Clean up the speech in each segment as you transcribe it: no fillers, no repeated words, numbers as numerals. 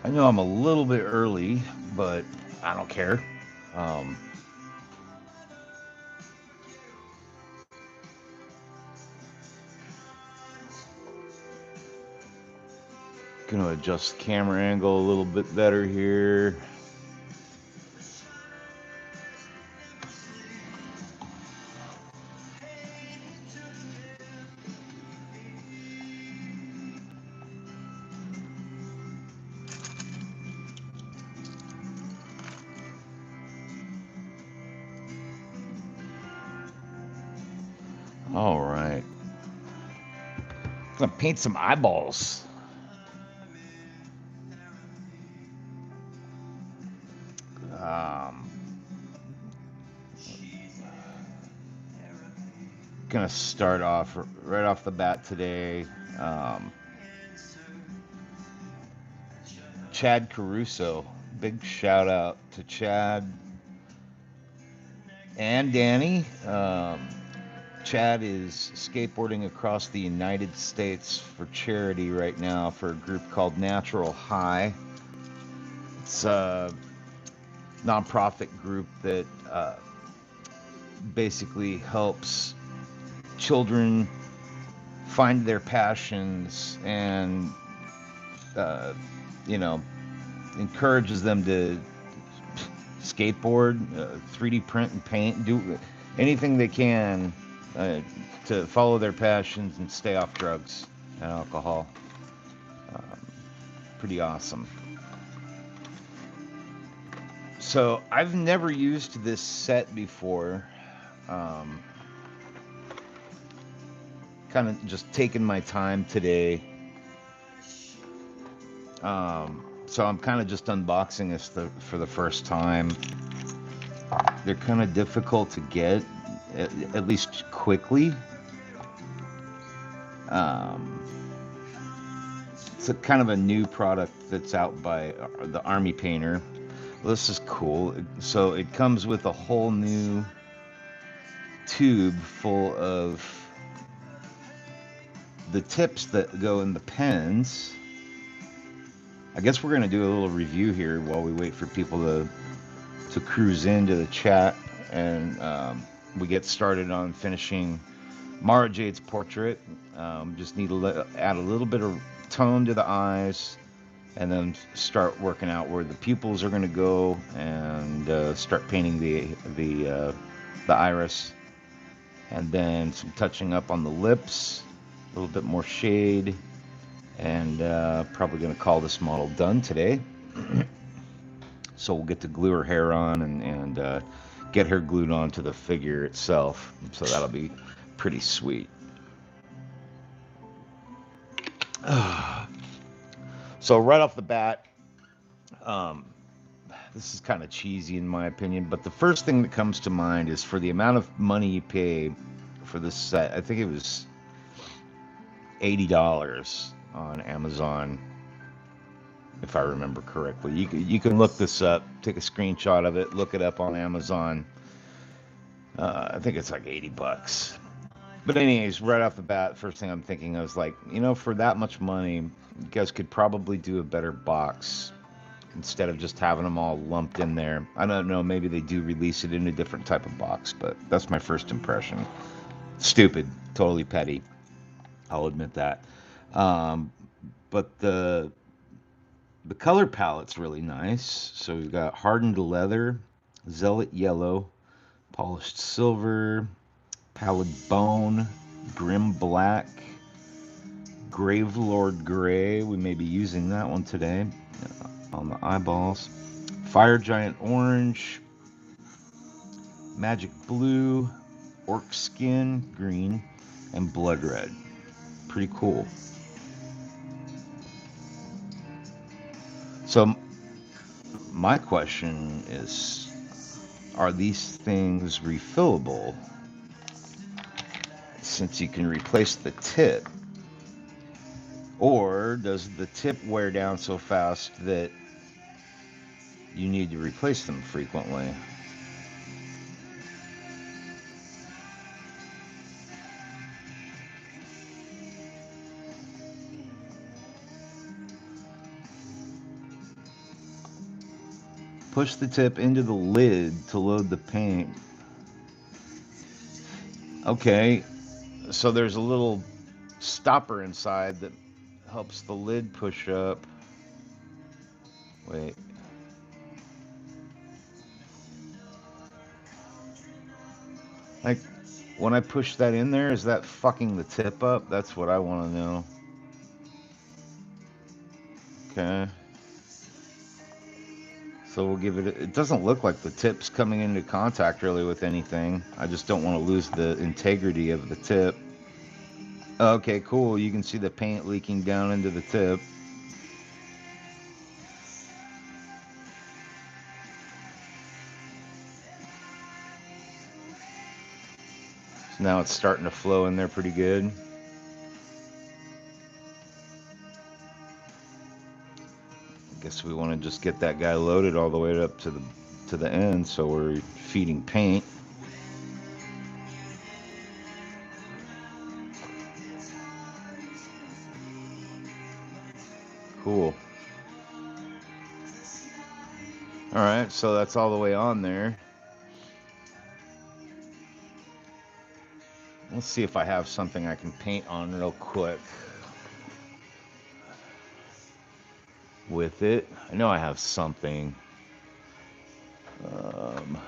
I know I'm a little bit early, but I don't care. Um, gonna adjust camera angle a little bit better here. All right. Gonna paint some eyeballs. Um, gonna start off right off the bat today. Um, Chad Caruso. Big shout out to Chad and Danny. Chad is skateboarding across the United States for charity right now for a group called Natural High. It's a nonprofit group that basically helps children find their passions and, uh, you know, encourages them to skateboard, 3D print and paint, do anything they can uh, to follow their passions and stay off drugs and alcohol. Um, Pretty awesome. So I've never used this set before. Um, kind of just taking my time today. So I'm kind of just unboxing this for the first time. They're kind of difficult to get, at least quickly. Um, it's a kind of a new product that's out by the Army Painter. Well, this is cool. So it comes with a whole new tube full of the tips that go in the pens. I guess we're going to do a little review here while we wait for people to cruise into the chat, and we get started on finishing Mara Jade's portrait. Just need to add a little bit of tone to the eyes, and then start working out where the pupils are going to go, and start painting the iris, and then some touching up on the lips, a little bit more shade, and probably going to call this model done today. So we'll get to glue her hair on and get her glued onto the figure itself. So that'll be pretty sweet. So right off the bat, this is kind of cheesy in my opinion, but the first thing that comes to mind is for the amount of money you pay for this set. I think it was $80 on Amazon, if I remember correctly. You can look this up, take a screenshot of it, look it up on Amazon. I think it's like $80. But anyways, right off the bat, first thing I'm thinking, I was like, for that much money, you guys could probably do a better box instead of just having them all lumped in there. I don't know, maybe they do release it in a different type of box, but that's my first impression. Stupid, totally petty. I'll admit that. Um, but the color palette's really nice. So we've got hardened leather, zealot yellow, polished silver, pallid bone, grim black, grave lord gray. We may be using that one today on the eyeballs. Fire giant orange, magic blue, orc skin green, and blood red. Pretty cool. So my question is, are these things refillable? Since you can replace the tip, or does the tip wear down so fast that you need to replace them frequently? Push the tip into the lid to load the paint. Okay, so there's a little stopper inside that helps the lid push up. Wait. Like, when I push that in there, is that fucking the tip up? That's what I want to know. Okay. So we'll give it, it doesn't look like the tip's coming into contact really with anything. I just don't want to lose the integrity of the tip. Okay, cool. You can see the paint leaking down into the tip. So now it's starting to flow in there pretty good. I guess we want to just get that guy loaded all the way up to the end, so we're feeding paint. Cool. All right, so that's all the way on there. Let's see if I have something I can paint on real quick with it. I know I have something. Um,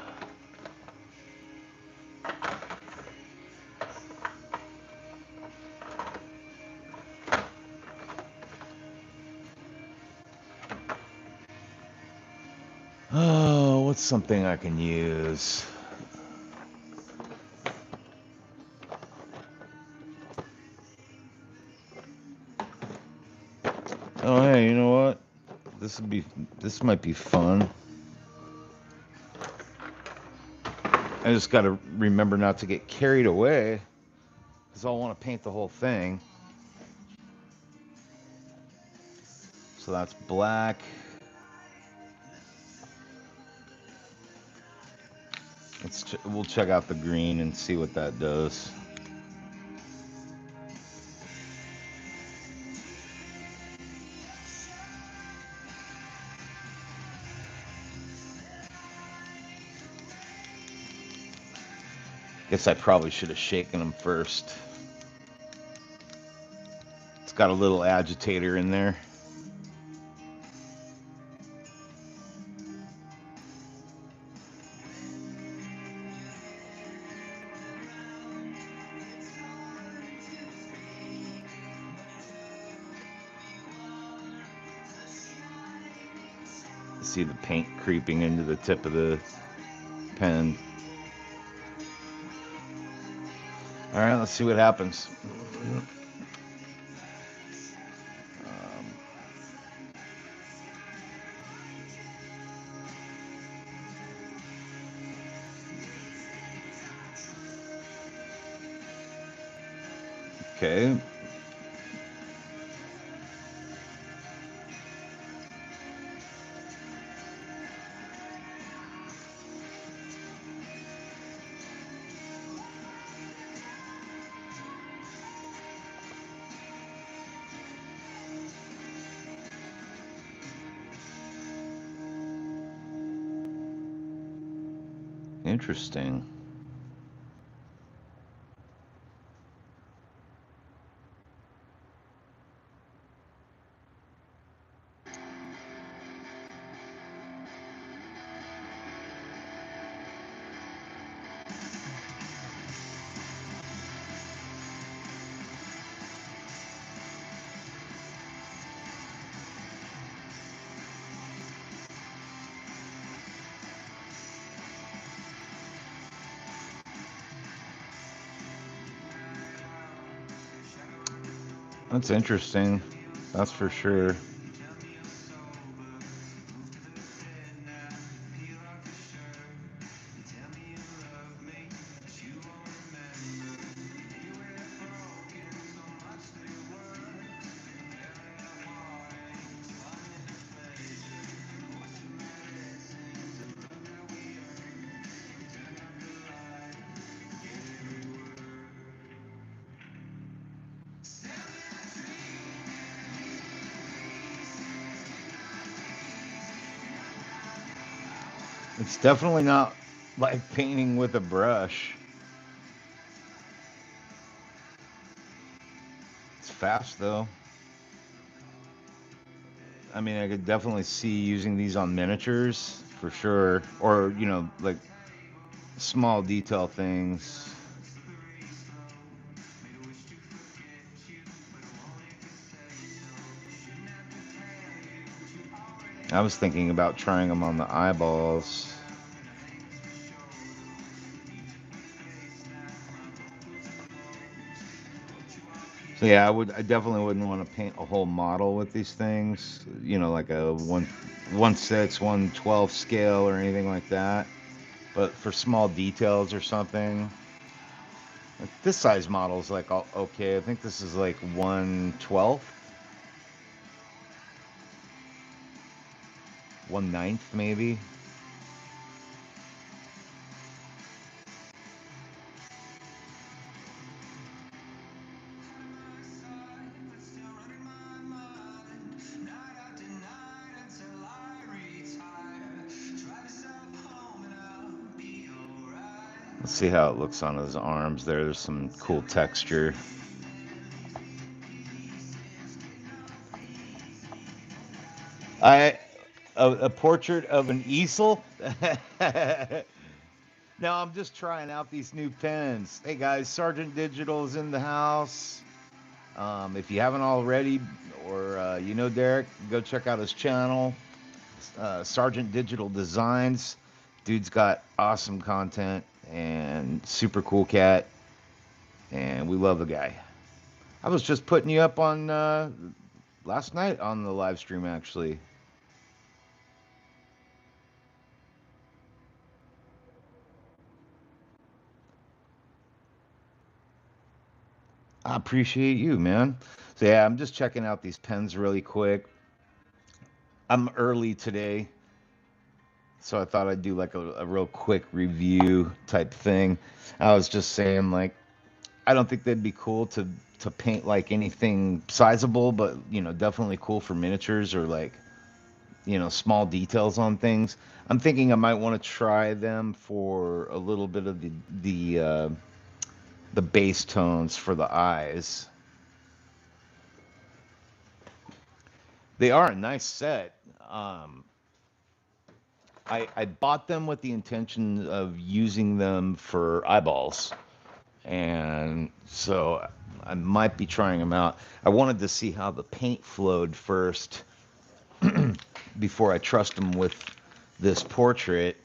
oh, what's something I can use? Oh, hey, you know what? This might be fun. I just got to remember not to get carried away because I'll want to paint the whole thing. So that's black. We'll check out the green and see what that does. Guess I probably should have shaken them first. It's got a little agitator in there. See the paint creeping into the tip of the pen. All right, let's see what happens. Okay. Interesting. That's interesting. That's for sure. It's definitely not like painting with a brush. It's fast though. I mean, I could definitely see using these on miniatures for sure, or like small detail things. I was thinking about trying them on the eyeballs. So yeah, I definitely wouldn't want to paint a whole model with these things. Like a 1/6, 1/12 scale or anything like that. But for small details or something, like this size model is like okay. I think this is like 1/12, 1/9 maybe. Let's see how it looks on his arms there. There's some cool texture. I a portrait of an easel. Now I'm just trying out these new pens. Hey guys, Sergeant Digital is in the house. If you haven't already, or you know Derek, go check out his channel, Sergeant Digital Designs. Dude's got awesome content and super cool cat, and we love the guy. I was just putting you up on last night on the live stream, actually. I appreciate you, man. So yeah, I'm just checking out these pens really quick. I'm early today, so I thought I'd do like a real quick review type thing. I was just saying, like, I don't think they'd be cool to paint like anything sizable, but definitely cool for miniatures or like small details on things. I'm thinking I might want to try them for a little bit of the base tones for the eyes. They are a nice set. Um, I bought them with the intention of using them for eyeballz, and so I might be trying them out. I wanted to see how the paint flowed first before I trust them with this portrait.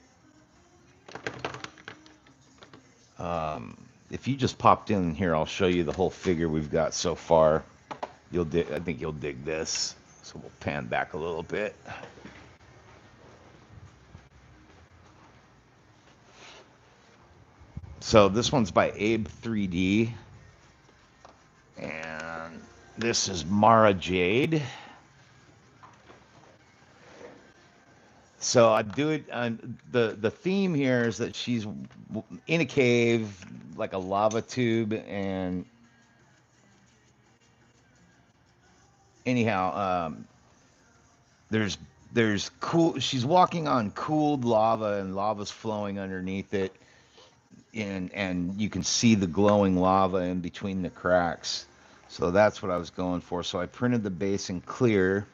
If you just popped in here, I'll show you the whole figure we've got so far. I think you'll dig this. So we'll pan back a little bit. So this one's by Abe 3D, and this is Mara Jade. So I do it. The theme here is that she's in a cave, like a lava tube, and anyhow, there's cool. She's walking on cooled lava, and lava's flowing underneath it, and you can see the glowing lava in between the cracks. So that's what I was going for. So I printed the base in clear,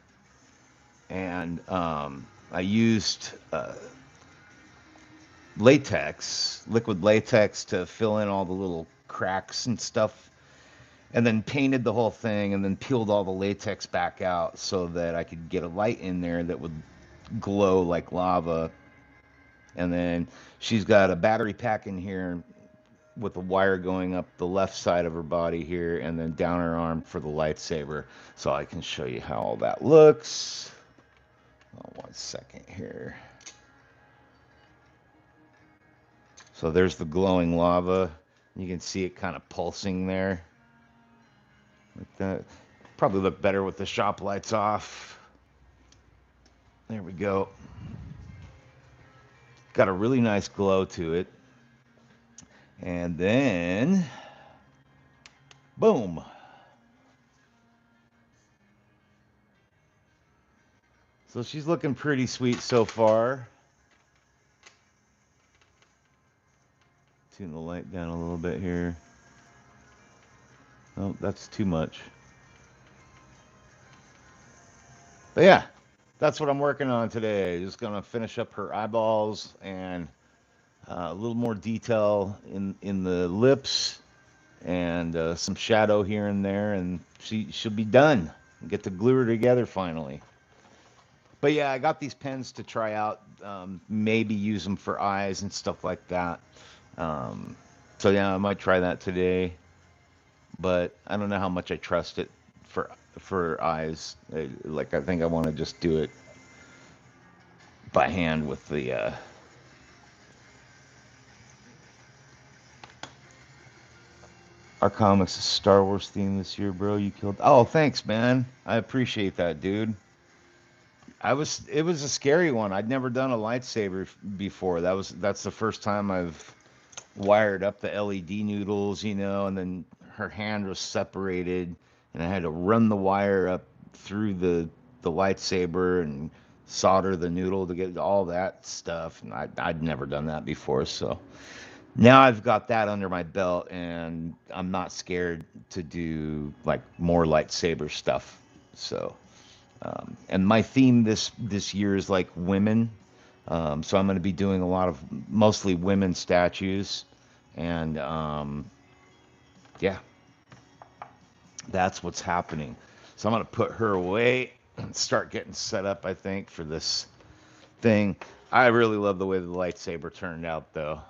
and I used liquid latex to fill in all the little cracks and stuff, and then painted the whole thing, and then peeled all the latex back out so that I could get a light in there that would glow like lava. And then she's got a battery pack in here with a wire going up the left side of her body here, and then down her arm for the lightsaber. So I can show you how all that looks. Oh, 1 second here. So there's the glowing lava. You can see it kind of pulsing there. Like that. Probably look better with the shop lights off. There we go. Got a really nice glow to it. And then, boom. So she's looking pretty sweet so far. Tune the light down a little bit here. Oh, that's too much. But yeah, that's what I'm working on today. Just gonna finish up her eyeballs and a little more detail in the lips and some shadow here and there, and she'll be done. Get to glue her together finally. But yeah, I got these pens to try out. Maybe use them for eyes and stuff like that. So yeah, I might try that today. But I don't know how much I trust it for eyes. Like I think I want to just do it by hand with the. Our comics is Star Wars theme this year, bro. You killed. Oh, thanks, man. I appreciate that, dude. It was a scary one. I'd never done a lightsaber before. That's the first time I've wired up the LED noodles, and then her hand was separated, and I had to run the wire up through the lightsaber and solder the noodle to get all that stuff. And I'd never done that before, so Now I've got that under my belt, and I'm not scared to do like more lightsaber stuff. So, and my theme this year is like women. So I'm going to be doing a lot of mostly women statues, and yeah, that's what's happening. So I'm going to put her away and start getting set up, I think, for this thing. I really love the way the lightsaber turned out, though.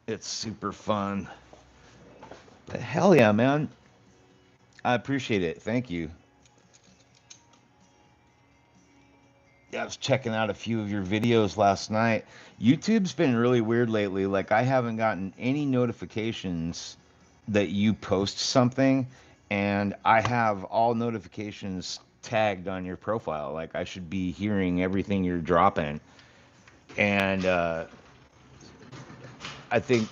It's super fun. But hell yeah, man. I appreciate it. Thank you. Yeah, I was checking out a few of your videos last night. YouTube's been really weird lately. Like, I haven't gotten any notifications that you post something, and I have all notifications tagged on your profile. Like, I should be hearing everything you're dropping. And I think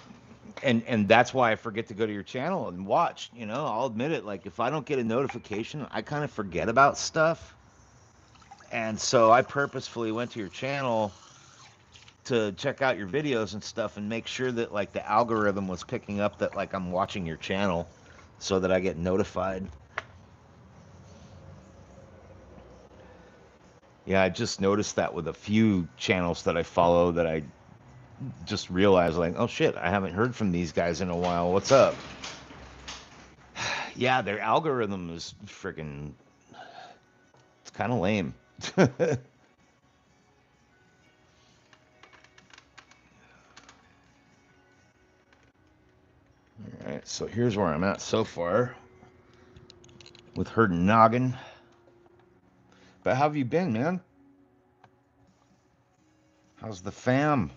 and that's why I forget to go to your channel and watch. I'll admit it. Like, if I don't get a notification, I kind of forget about stuff. And so I purposefully went to your channel to check out your videos and stuff and make sure that like the algorithm was picking up that like I'm watching your channel so that I get notified. Yeah, I just noticed that with a few channels that I follow, that I just realized like, oh shit, I haven't heard from these guys in a while. What's up? Yeah, their algorithm is freaking, it's kind of lame. All right, so here's where I'm at so far with her noggin. But how have you been, man? How's the fam?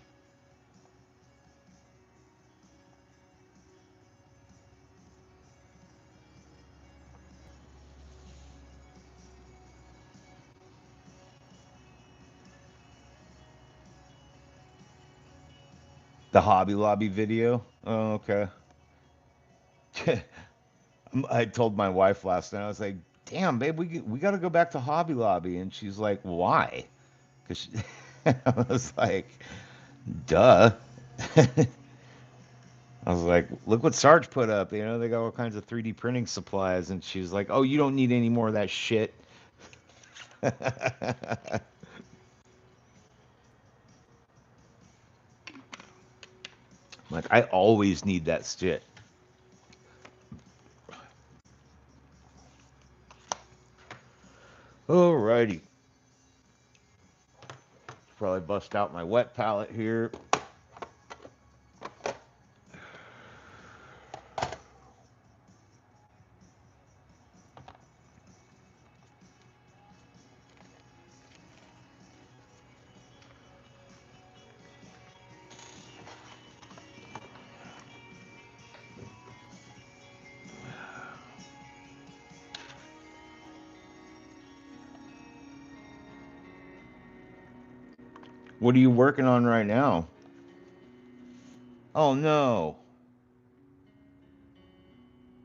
The Hobby Lobby video? Oh, okay. I told my wife last night, I was like, damn, babe, we got to go back to Hobby Lobby. And she's like, why? Because I was like, duh. I was like, look what Sarge put up. They got all kinds of 3D printing supplies. And she's like, oh, you don't need any more of that shit. Like, I always need that shit. Alrighty. Probably bust out my wet palette here. What are you working on right now? Oh, no.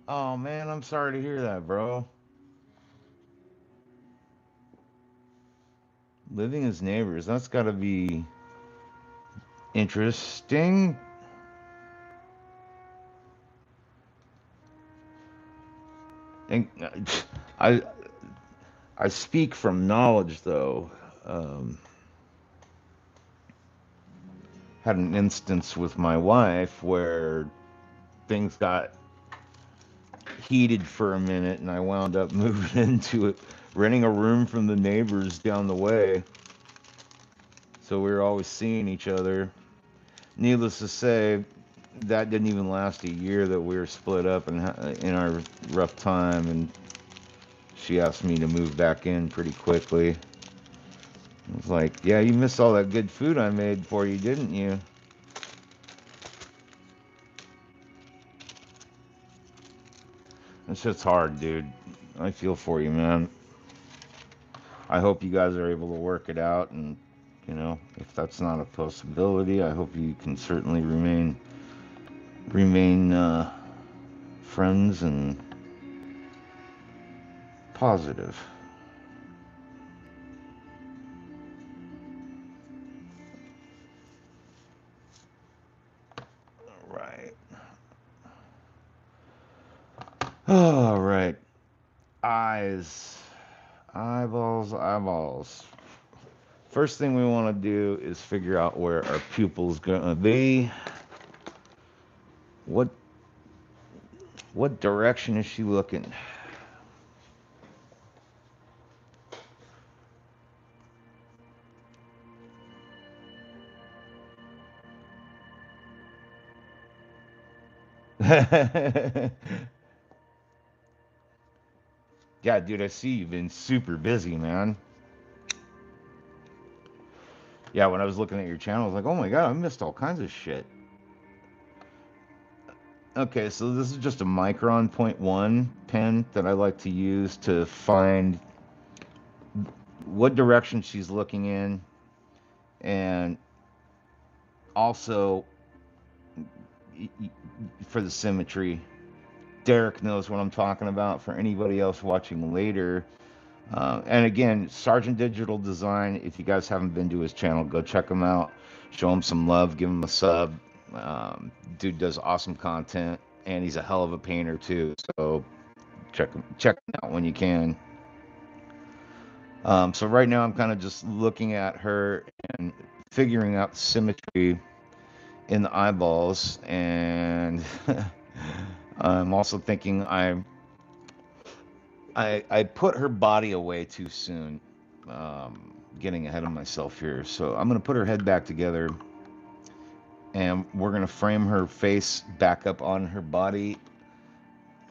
Oh, man, I'm sorry to hear that, bro. Living as neighbors, that's got to be interesting. And I I speak from knowledge, though. Um, had an instance with my wife where things got heated for a minute, and I wound up moving into it, renting a room from the neighbors down the way. So we were always seeing each other. Needless to say, that didn't even last a year that we were split up and in our rough time, and she asked me to move back in pretty quickly. I was like, yeah, you missed all that good food I made for you, didn't you? It's just hard, dude. I feel for you, man. I hope you guys are able to work it out, and if that's not a possibility, I hope you can certainly remain friends and positive. All right. Eyes. Eyeballs, eyeballs. First thing we want to do is figure out where our pupil's gonna be. What what direction is she looking? Yeah, dude, I see you've been super busy, man. Yeah, when I was looking at your channel, I was like, oh my god, I missed all kinds of shit. Okay, so this is just a Micron point one pen that I like to use to find what direction she's looking in, and also for the symmetry. Derek knows what I'm talking about. For anybody else watching later, and again, Sergeant Digital Design. If you guys haven't been to his channel, go check him out. Show him some love. Give him a sub. Dude does awesome content, and he's a hell of a painter too. So check him out when you can. So right now I'm kind of just looking at her and figuring out the symmetry in the eyeballs, and I'm also thinking I put her body away too soon. Getting ahead of myself here, so I'm gonna put her head back together, and we're gonna frame her face back up on her body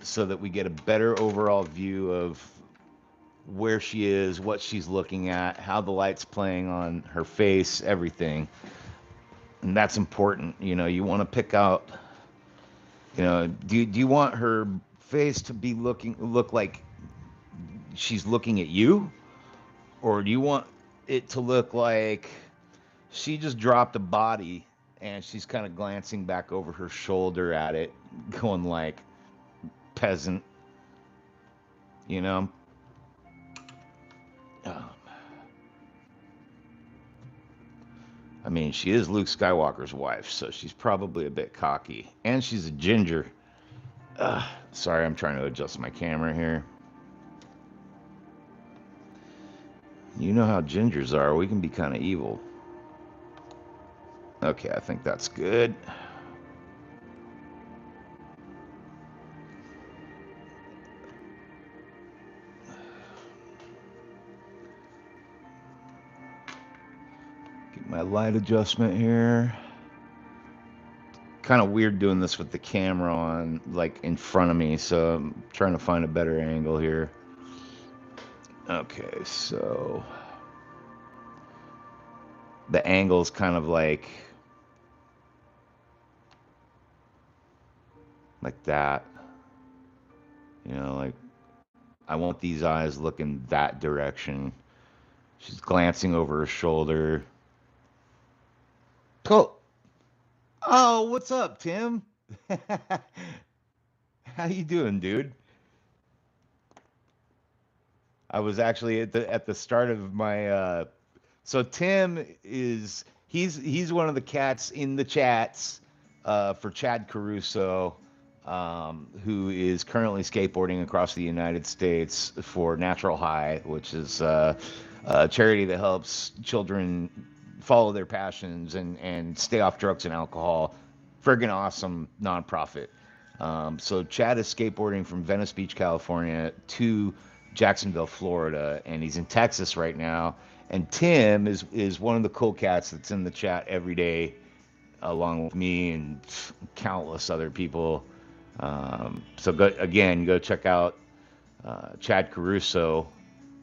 so that we get a better overall view of where she is, what she's looking at, how the light's playing on her face, everything. And that's important. You want to pick out, do you want her face to look like she's looking at you, or do you want it to look like she just dropped a body and she's kind of glancing back over her shoulder at it, going like peasant, you know? Um, I mean, she is Luke Skywalker's wife, so she's probably a bit cocky. And she's a ginger. Sorry, I'm trying to adjust my camera here. You know how gingers are. We can be kind of evil. Okay, I think that's good. Get my light adjustment here. Kind of weird doing this with the camera on, like, in front of me, so I'm trying to find a better angle here. Okay, so the angle's kind of like that. Like, I want these eyes looking that direction. She's glancing over her shoulder. Cool. Oh, what's up, Tim? How you doing, dude? I was actually at the start of my so Tim is he's one of the cats in the chats for Chad Caruso, who is currently skateboarding across the United States for Natural High, which is a charity that helps children follow their passions and stay off drugs and alcohol. Friggin' awesome nonprofit. So Chad is skateboarding from Venice Beach, California to Jacksonville, Florida, and he's in Texas right now. And Tim is one of the cool cats that's in the chat every day, along with me and countless other people. So go check out Chad Caruso,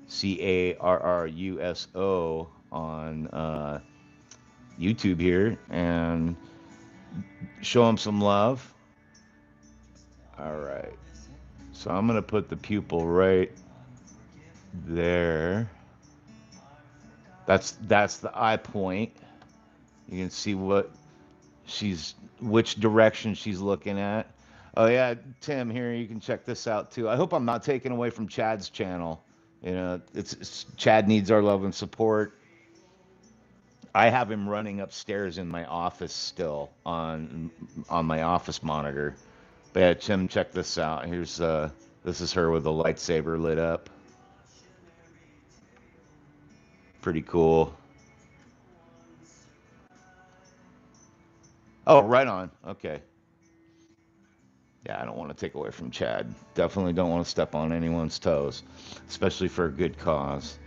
Carruso, on YouTube here, and show him some love. All right. So I'm gonna put the pupil right there. That's the eye point. You can see which direction she's looking at. Oh yeah, Tim, here you can check this out too. I hope I'm not taking away from Chad's channel. It's Chad needs our love and support. I have him running upstairs in my office still on my office monitor. But yeah, Tim, check this out. Here's this is her with the lightsaber lit up. Pretty cool. Oh, right on. Okay. Yeah, I don't want to take away from Chad. Definitely don't want to step on anyone's toes, especially for a good cause.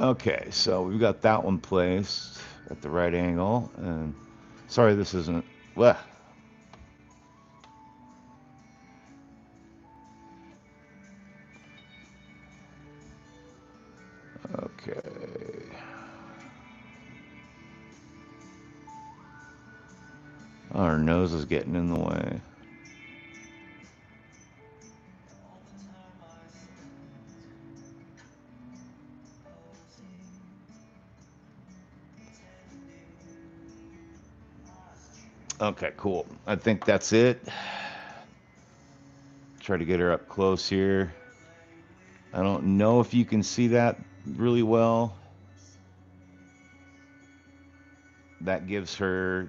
Okay, so we've got that one placed at the right angle, and sorry this isn't. Well, okay. Our nose is getting in the way. Okay, cool. I think that's it. Try to get her up close here. I don't know if you can see that really well. That gives her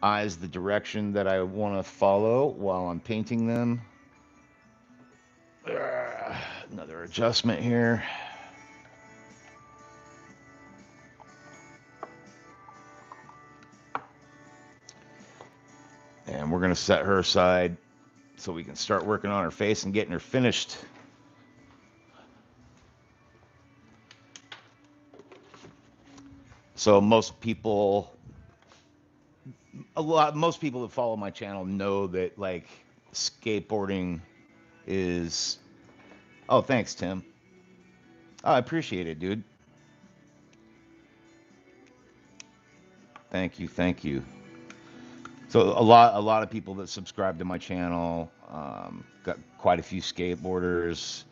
eyes the direction that I want to follow while I'm painting them. Another adjustment here. And we're going to set her aside so we can start working on her face and getting her finished. So most people that follow my channel know that like skateboarding is. Oh, thanks, Tim. Oh, I appreciate it, dude. Thank you, thank you. So a lot of people that subscribe to my channel, got quite a few skateboarders.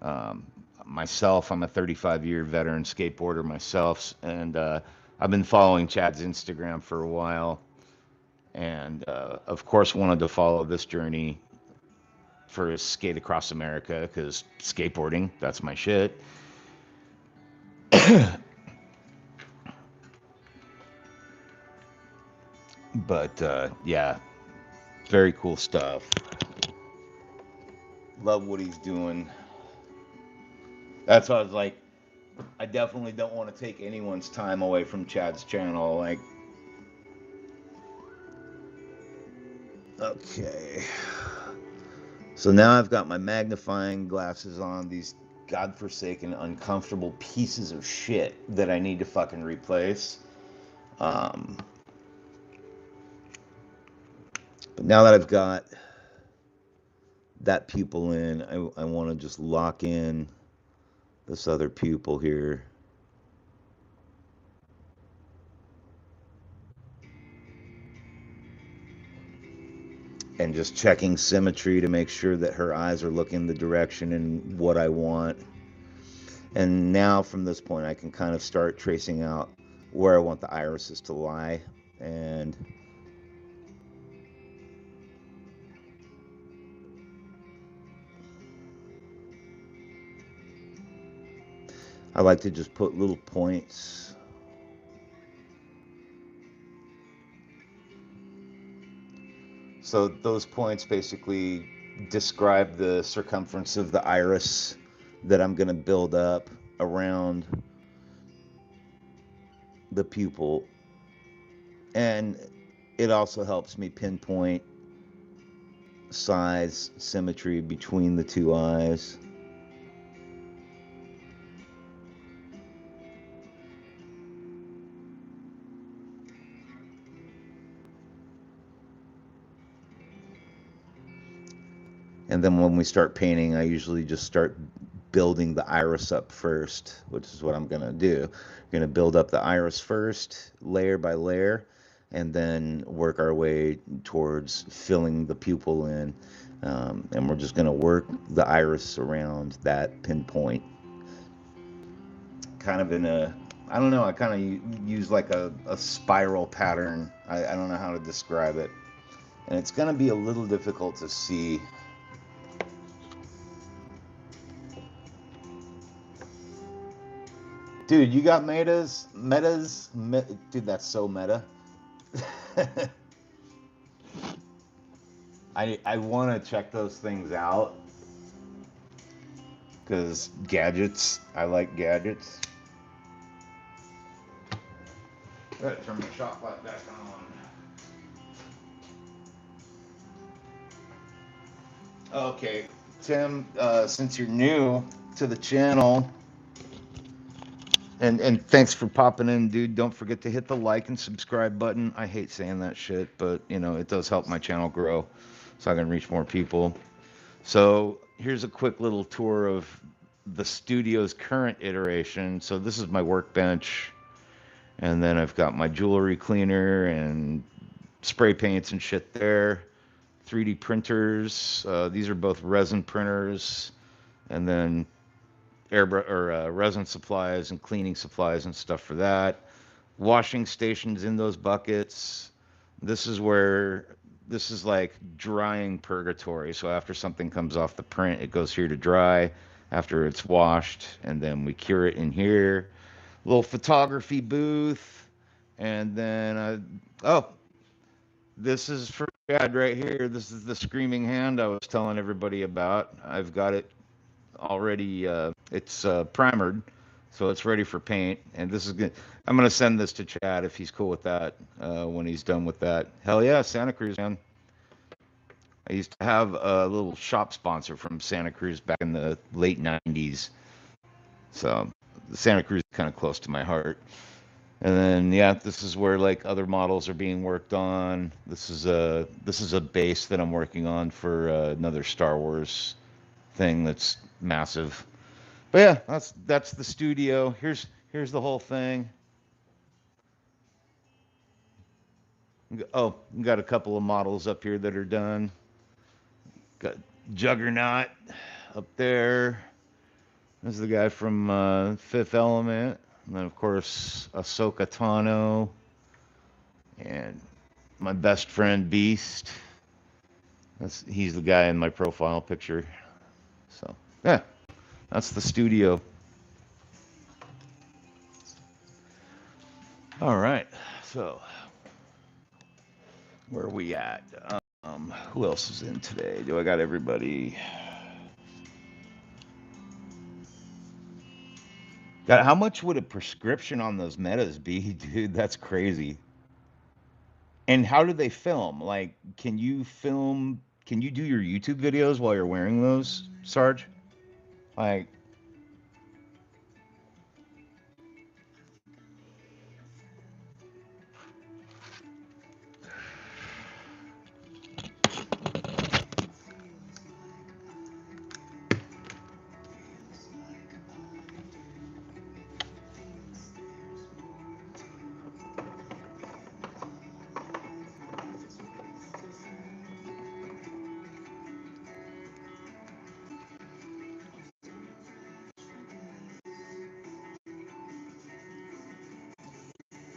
Um, Myself, I'm a 35-year veteran skateboarder myself, and I've been following Chad's Instagram for a while, and of course wanted to follow this journey for his skate across America because skateboarding, that's my shit. But yeah, very cool stuff. Love what he's doing. That's why I was like, I definitely don't want to take anyone's time away from Chad's channel. Like, okay. So now I've got my magnifying glasses on, these godforsaken, uncomfortable pieces of shit that I need to fucking replace. Um, but now that I've got that pupil in, I want to just lock in this other pupil here. And just checking symmetry to make sure that her eyes are looking the direction and what I want. And now from this point, I can kind of start tracing out where I want the irises to lie. And I like to just put little points. So those points basically describe the circumference of the iris that I'm going to build up around the pupil. And it also helps me pinpoint size, symmetry between the two eyes. And then when we start painting, I usually just start building the iris up first, which is what I'm going to do. I'm going to build up the iris first, layer by layer, and then work our way towards filling the pupil in. And we're just going to work the iris around that pinpoint. Kind of in a, I don't know, I kind of use like a spiral pattern. I don't know how to describe it. And it's going to be a little difficult to see. Dude, you got dude, that's so meta. I want to check those things out because gadgets. I like gadgets. Gotta turn my shop light back on. Okay, Tim. Since you're new to the channel, and thanks for popping in, dude. Don't forget to hit the like and subscribe button. I hate saying that shit, but you know it does help my channel grow, so I can reach more people. So here's a quick little tour of the studio's current iteration. So this is my workbench, and then I've got my jewelry cleaner and spray paints and shit there. 3D printers. These are both resin printers, and then resin supplies and cleaning supplies and stuff for that. Washing stations in those buckets. This is where this is like drying purgatory. So after something comes off the print, it goes here to dry after it's washed, and then we cure it in here. Little photography booth, and then oh, this is for Chad right here. This is the screaming hand I was telling everybody about. I've got it already. It's primered, so it's ready for paint. And this is good. I'm gonna send this to Chad if he's cool with that. When he's done with that, hell yeah, Santa Cruz, man. I used to have a little shop sponsor from Santa Cruz back in the late '90s, so Santa Cruz is kind of close to my heart. And then yeah, this is where like other models are being worked on. This is a base that I'm working on for another Star Wars thing that's massive. But yeah, that's the studio. Here's the whole thing. Oh, we got a couple of models up here that are done. Got Juggernaut up there. This is the guy from Fifth Element. And then of course Ahsoka Tano and my best friend Beast. He's the guy in my profile picture. So yeah, that's the studio. All right. So where are we at? Who else is in today? Do I got everybody? God, how much would a prescription on those metas be, dude? That's crazy. And how do they film? Like, can you film? Can you do your YouTube videos while you're wearing those, Sarge? Like,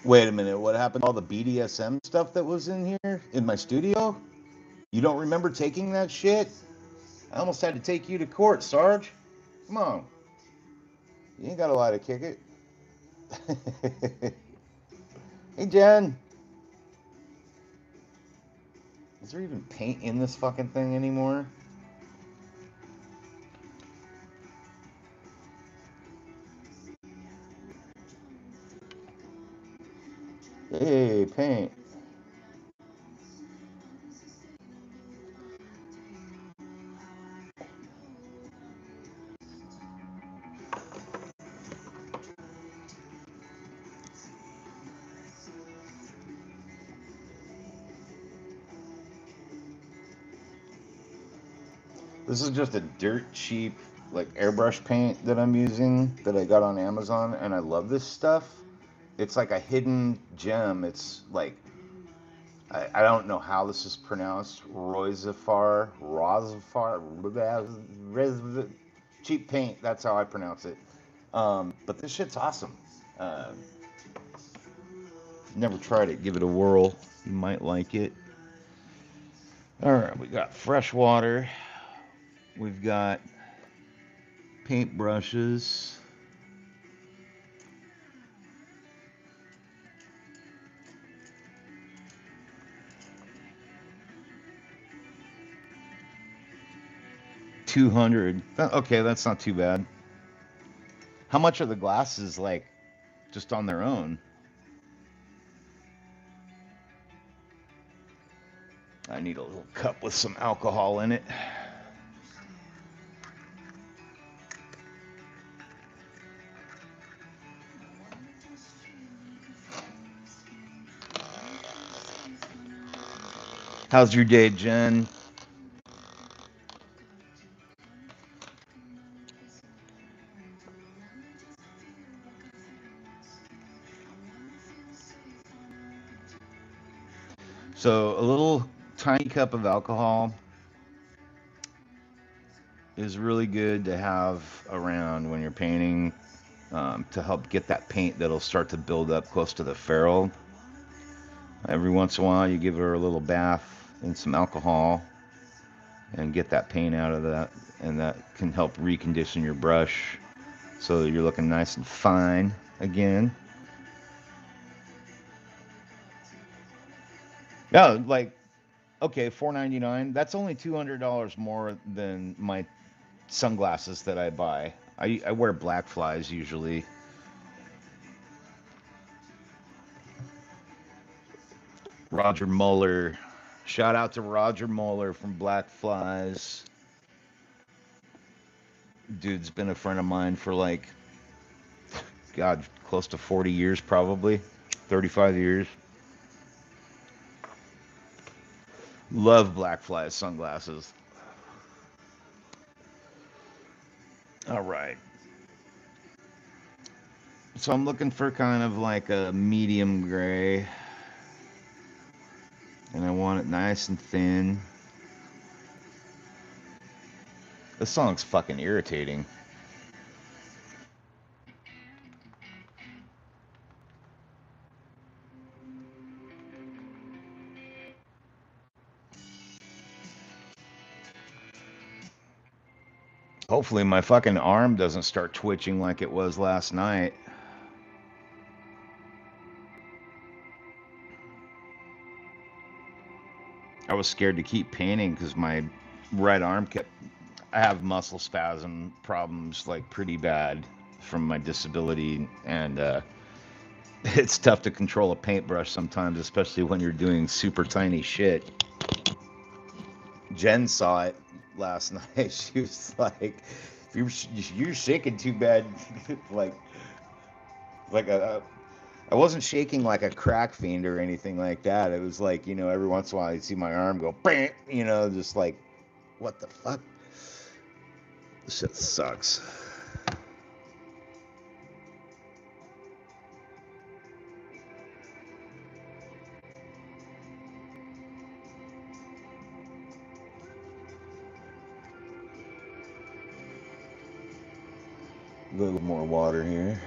wait a minute. What happened to all the BDSM stuff that was in here in my studio? You don't remember taking that shit? I almost had to take you to court, Sarge. Come on. You ain't got a lie to kick it. Hey, Jen. Is there even paint in this fucking thing anymore? Hey, paint. This is just a dirt cheap, like airbrush paint that I'm using that I got on Amazon, and I love this stuff. It's like a hidden gem. It's like I don't know how this is pronounced. Rozafar, cheap paint. That's how I pronounce it. But this shit's awesome. Uh, Never tried it. Give it a whirl. You might like it. All right, we got fresh water. We've got paint brushes. 200. Okay, that's not too bad. How much are the glasses like just on their own? I need a little cup with some alcohol in it. How's your day, Jen? So, a little tiny cup of alcohol is really good to have around when you're painting, to help get that paint that'll start to build up close to the ferrule. Every once in a while, you give her a little bath in some alcohol and get that paint out of that, and that can help recondition your brush so that you're looking nice and fine again. Yeah, like okay, 4.99. That's only $200 more than my sunglasses that I buy. I wear black flies usually. Roger Muller. Shout out to Roger Muller from Black Flies. Dude's been a friend of mine for like, God, close to 40 years probably. 35 years. Love Black Flies sunglasses. All right. So I'm looking for kind of like a medium gray. And I want it nice and thin. This song's fucking irritating. Hopefully my fucking arm doesn't start twitching like it was last night. I was scared to keep painting because my right arm kept. I have muscle spasm problems like pretty bad from my disability, and it's tough to control a paintbrush sometimes, especially when you're doing super tiny shit. Jen saw it last night. She was like, "You're shaking too bad." like, like I wasn't shaking like a crack fiend or anything like that. It was like, every once in a while you see my arm go, bam, just like, what the fuck? This shit sucks. A little more water here.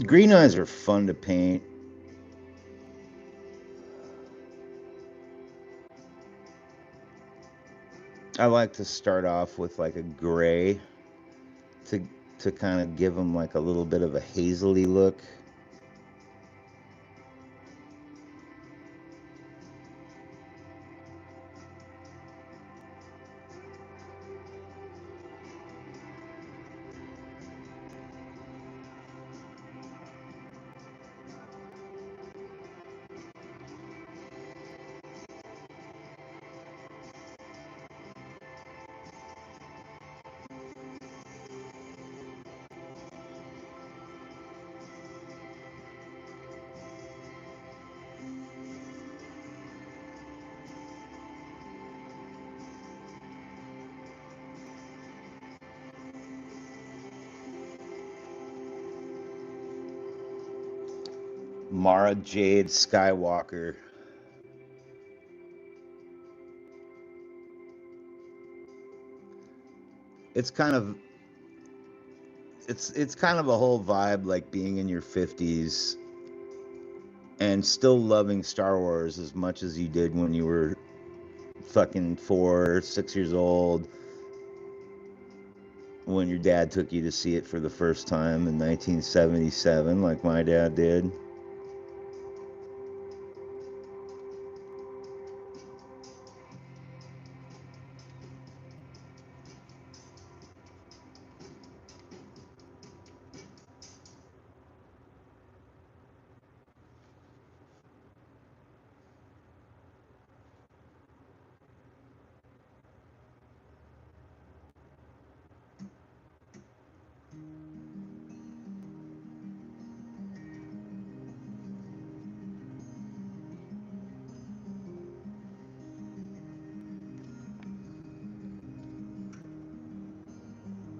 Green eyes are fun to paint. I like to start off with like a gray to to kind of give them like a little bit of a hazily look. Mara Jade Skywalker. It's kind of it's kind of a whole vibe, like being in your 50s and still loving Star Wars as much as you did when you were fucking 4, 6 years old, when your dad took you to see it for the first time in 1977, like my dad did.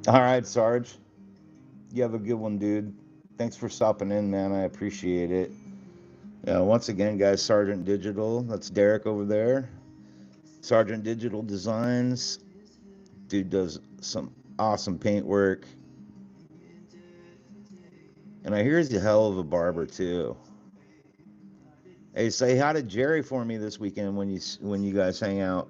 All right, Sarge. You have a good one, dude. Thanks for stopping in, man. I appreciate it. Yeah, once again, guys, Sergeant Digital. That's Derek over there. Sergeant Digital Designs. Dude does some awesome paint work. And I hear he's a hell of a barber, too. Hey, say hi to Jerry for me this weekend when you guys hang out.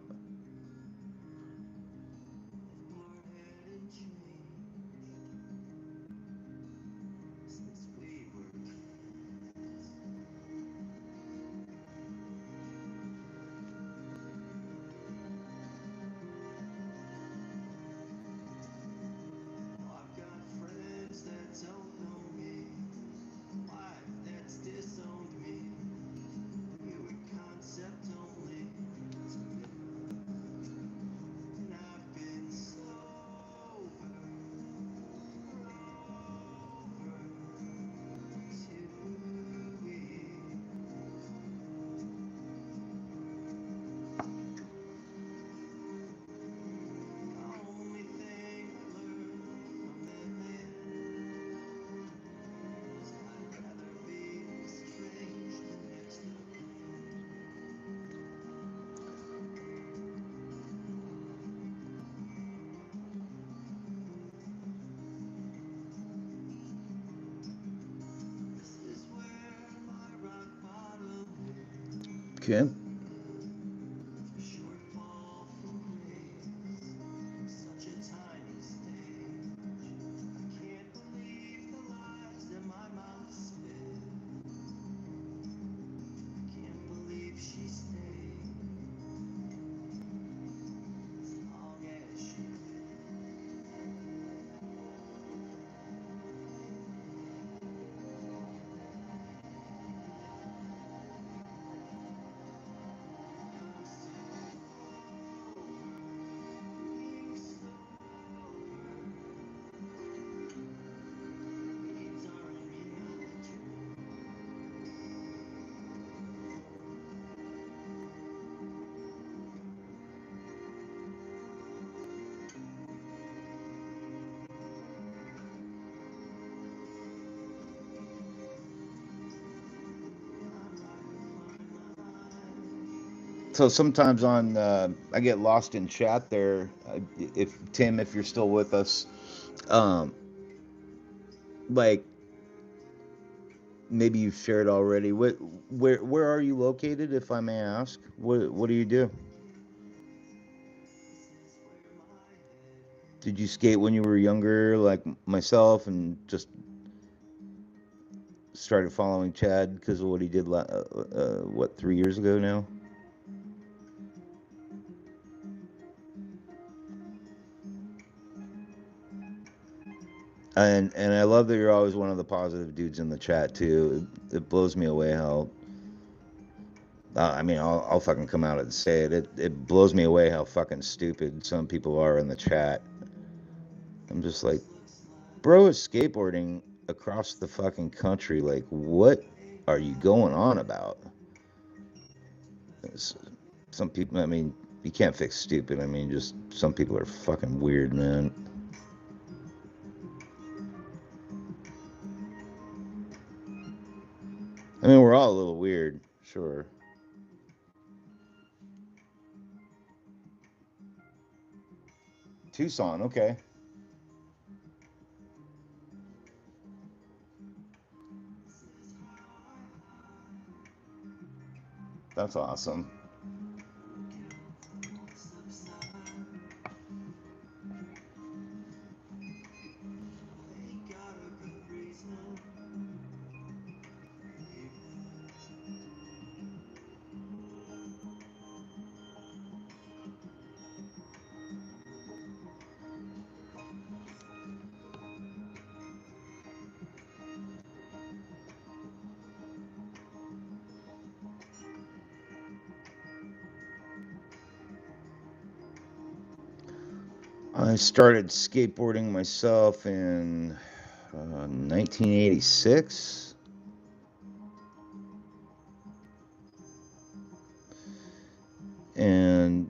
Okay. So sometimes I get lost in chat there. If Tim, if you're still with us, um, like maybe you've shared already. Where are you located, if I may ask? What do you do? Did you skate when you were younger, like myself, and just started following Chad because of what he did? What, 3 years ago now? And I love that you're always one of the positive dudes in the chat too. It blows me away how. I mean, I'll fucking come out and say it. It blows me away how fucking stupid some people are in the chat. I'm just like, bro is skateboarding across the fucking country. Like, what are you going on about? It's- Some people, I mean, you can't fix stupid. I mean, just some people are fucking weird, man. I I mean, we're all a little weird, sure. Tucson, okay. That's awesome. I started skateboarding myself in 1986. And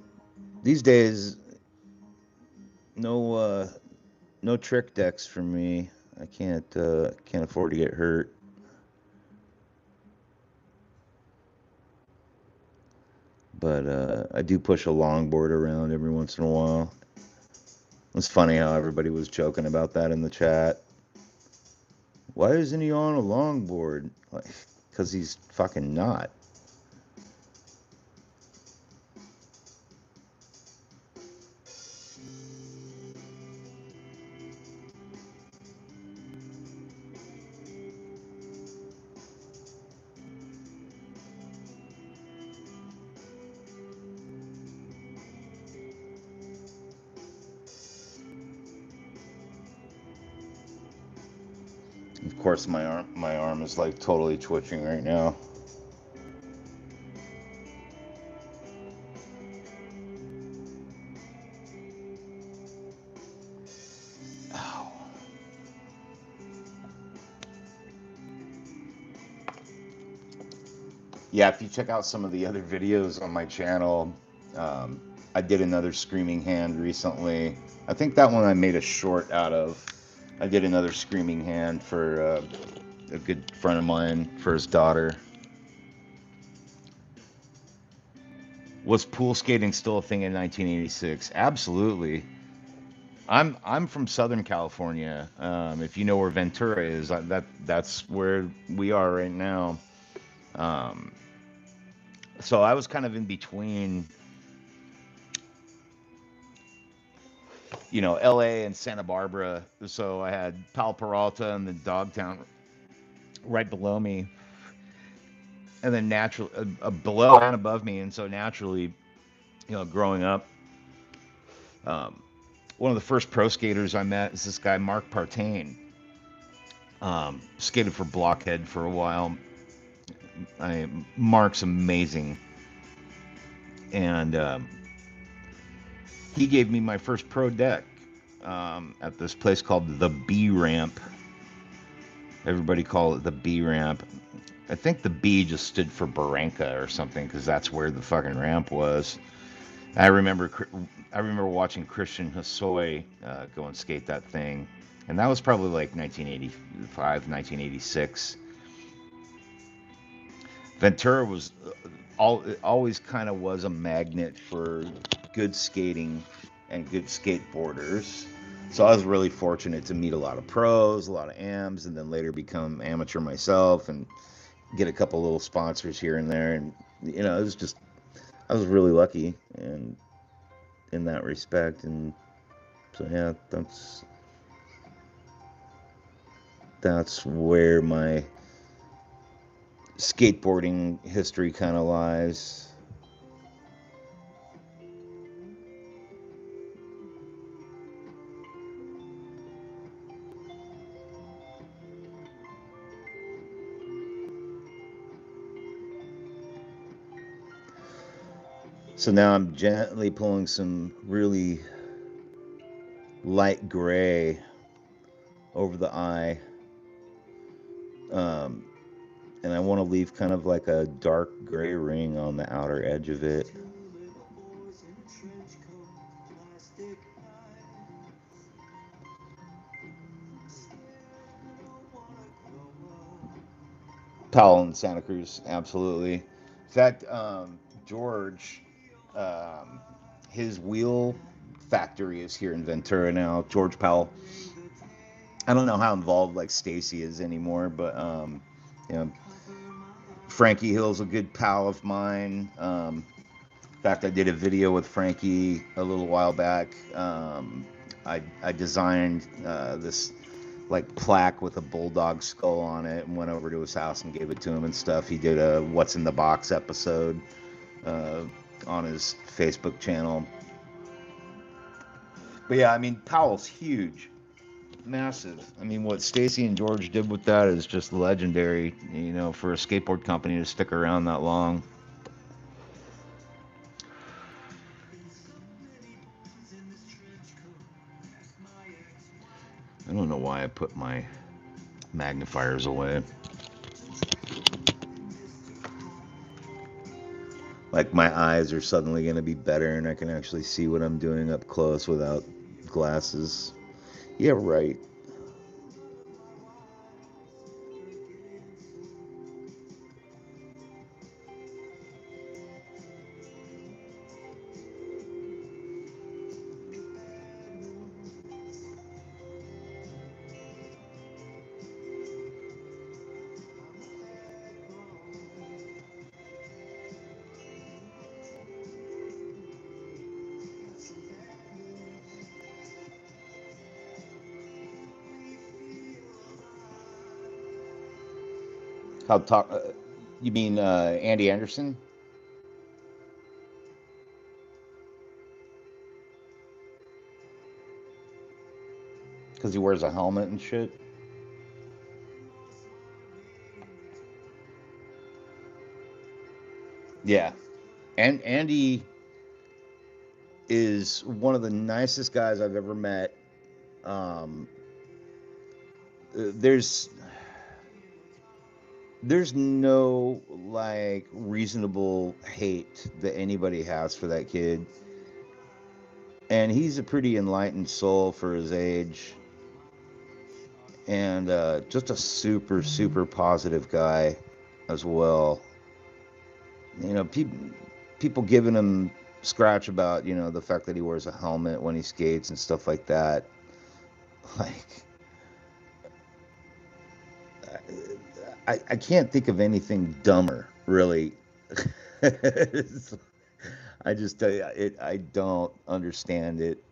these days, no no trick decks for me. I can't afford to get hurt. But I do push a longboard around every once in a while. It's funny how everybody was joking about that in the chat. Why isn't he on a longboard? Like, because he's fucking not. Of course, my arm is like totally twitching right now. Ow. Yeah, if you check out some of the other videos on my channel, um, I did another screaming hand recently. I think that one I made a short out of. I did another screaming hand for a good friend of mine for his daughter. Was pool skating still a thing in 1986? Absolutely. I'm from Southern California. If you know where Ventura is, that's where we are right now. Um, so I was kind of in between, L.A. and Santa Barbara. So I had Palo Peralta and the Dogtown right below me, and then naturally below and above me. And so naturally, growing up, um, one of the first pro skaters I met is this guy Mark Partain. Skated for Blockhead for a while. Mark's amazing, and he gave me my first pro deck at this place called the B Ramp. Everybody called it the B Ramp. I think the B just stood for Barranca or something because that's where the fucking ramp was. I remember I remember watching Christian Hosoi go and skate that thing, and that was probably like 1985, 1986. Ventura was always kind of was a magnet for good skating and good skateboarders. So I was really fortunate to meet a lot of pros, a lot of AMs, and then later become amateur myself and get a couple little sponsors here and there. And it was just I was really lucky and in that respect. And so yeah, that's where my skateboarding history kind of lies. So now I'm gently pulling some really light gray over the eye. Um, and I want to leave kind of like a dark gray ring on the outer edge of it. Powell in Santa Cruz, absolutely. In fact, George, um, his wheel factory is here in Ventura now. George Powell. I don't know how involved like Stacy is anymore, but you know, Frankie Hill's a good pal of mine. In fact, I did a video with Frankie a little while back. I designed this like plaque with a bulldog skull on it and went over to his house and gave it to him and stuff. He did a What's in the Box episode uh, on his Facebook channel. But yeah, I mean, Powell's huge, massive. I mean, what Stacy and George did with that is just legendary, you know, for a skateboard company to stick around that long. I don't know why I put my magnifiers away. Like my eyes are suddenly going to be better and I can actually see what I'm doing up close without glasses. Yeah, right. How talk? You mean Andy Anderson? Because he wears a helmet and shit. Yeah, and Andy is one of the nicest guys I've ever met. Um, there's there's no like reasonable hate that anybody has for that kid, and he's a pretty enlightened soul for his age, and just a super positive guy as well. You know, people giving him scratch about the fact that he wears a helmet when he skates and stuff like that. Like, I can't think of anything dumber, really. I just I don't understand it.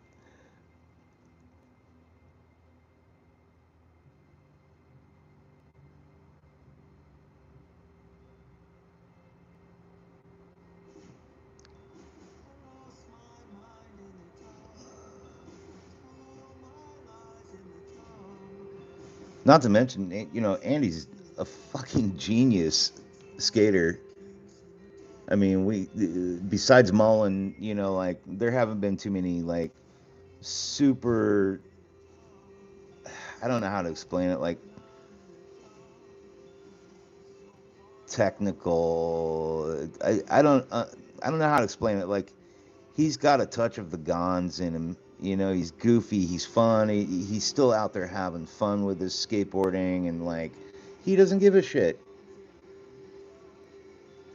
Not to mention, Andy's a fucking genius skater. I mean, we besides Mullen, like there haven't been too many like super. I don't know how to explain it. Like technical. I don't know how to explain it. Like he's got a touch of the Gons in him. He's goofy. He's fun. He's still out there having fun with his skateboarding and like he doesn't give a shit.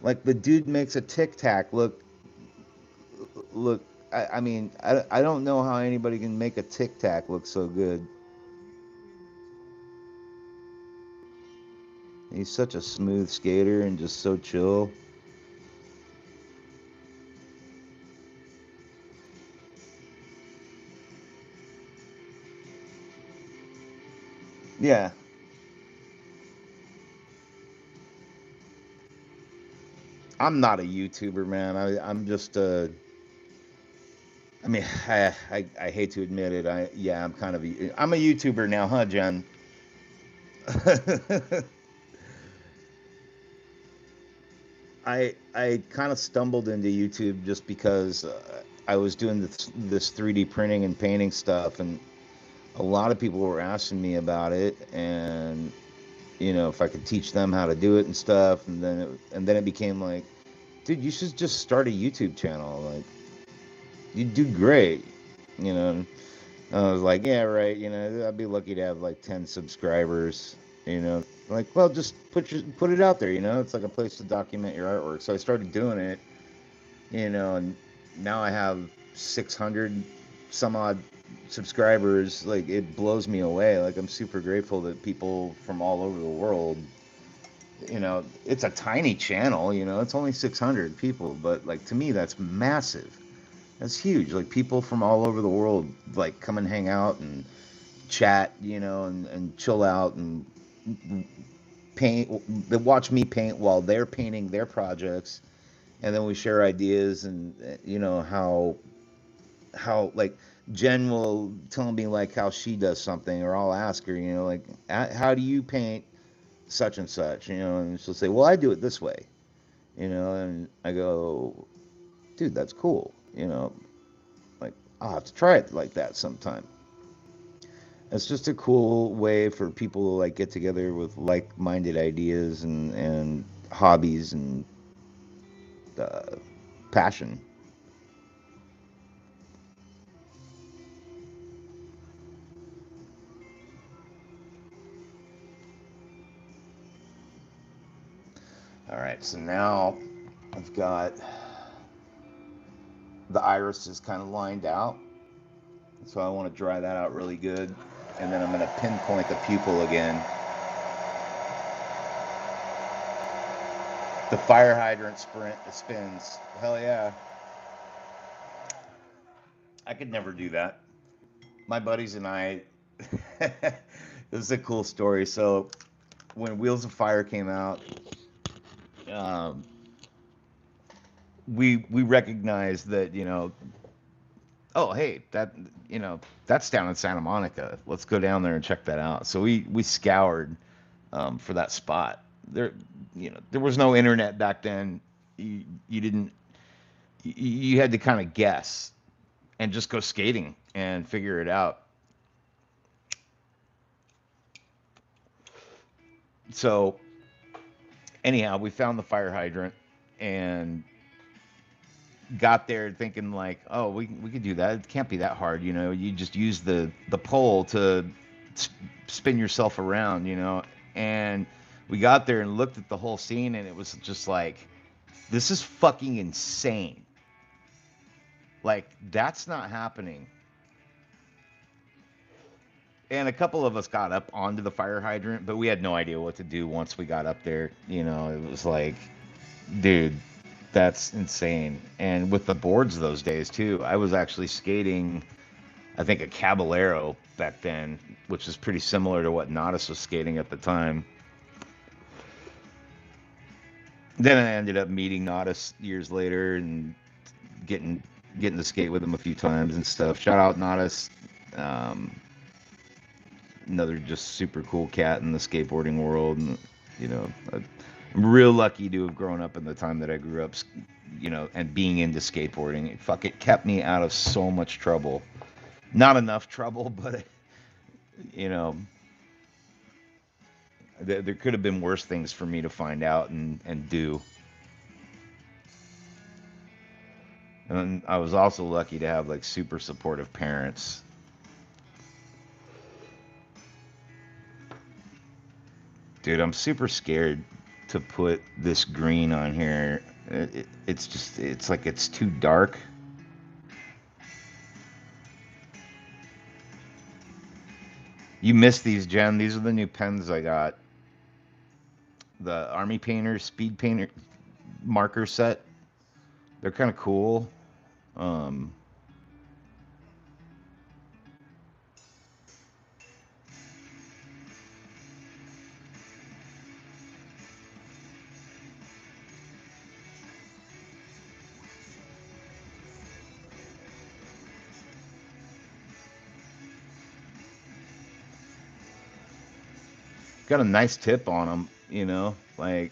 Like the dude makes a tic tac look. I mean, I don't know how anybody can make a tic tac look so good. He's such a smooth skater and just so chill. Yeah, I'm not a YouTuber, man. I'm just I mean, I hate to admit it. I'm kind of I'm a YouTuber now, huh, Jen? I kind of stumbled into YouTube just because I was doing this 3D printing and painting stuff, and a lot of people were asking me about it, and if I could teach them how to do it and stuff, and then it became like, dude, you should just start a YouTube channel. Like, you do great, you know. And I was like, yeah, right. I'd be lucky to have like 10 subscribers. You know, like, well, just put it out there. You know, it's like a place to document your artwork. So I started doing it. You know, and now I have 600 some odd subscribers. Like, it blows me away. Like, I'm super grateful that people from all over the world, you know, it's a tiny channel, you know, it's only 600 people, but like to me that's massive. That's huge. Like, people from all over the world like come and hang out and chat, you know, and chill out and paint. They watch me paint while they're painting their projects, and then we share ideas. And you know how like Jen will tell me like how she does something, or I'll ask her, you know, like, how do you paint such and such, you know, and she'll say, well, I do it this way, you know, and I go, dude, that's cool, you know, like, I'll have to try it like that sometime. It's just a cool way for people to like get together with like-minded ideas and hobbies and uh, passion. All right, so now I've got the iris is kind of lined out, so I want to dry that out really good, and then I'm going to pinpoint the pupil again. The fire hydrant sprint spins. Hell yeah. I could never do that. My buddies and I, this is a cool story. So, when Wheels of Fire came out, um, we recognized that, you know, oh, hey, that, you know, that's down in Santa Monica. Let's go down there and check that out. So we scoured for that spot. There, you know, there was no internet back then. You didn't. You had to kind of guess and just go skating and figure it out. So anyhow, we found the fire hydrant and got there thinking like, oh, we could do that. It can't be that hard, you know. You just use the pole to spin yourself around, you know. And we got there and looked at the whole scene, and it was just like, this is fucking insane. Like, that's not happening. And a couple of us got up onto the fire hydrant, but we had no idea what to do once we got up there. You know, it was like, dude, that's insane. And with the boards those days too, I was actually skating, I think, a Caballero back then, which is pretty similar to what Nadas was skating at the time. Then I ended up meeting Nadas years later and getting getting to skate with him a few times and stuff. Shout out Nadas, um, another just super cool cat in the skateboarding world. And you know, I'm real lucky to have grown up in the time that I grew up, you know, and being into skateboarding. It kept me out of so much trouble. Not enough trouble, but you know, there could have been worse things for me to find out and do. And I was also lucky to have like super supportive parents. Dude, I'm super scared to put this green on here. It's just, it's like it's too dark. You missed these, Jen. These are the new pens I got. The Army Painter Speed Painter marker set. They're kind of cool. Um, got a nice tip on them, you know? Like,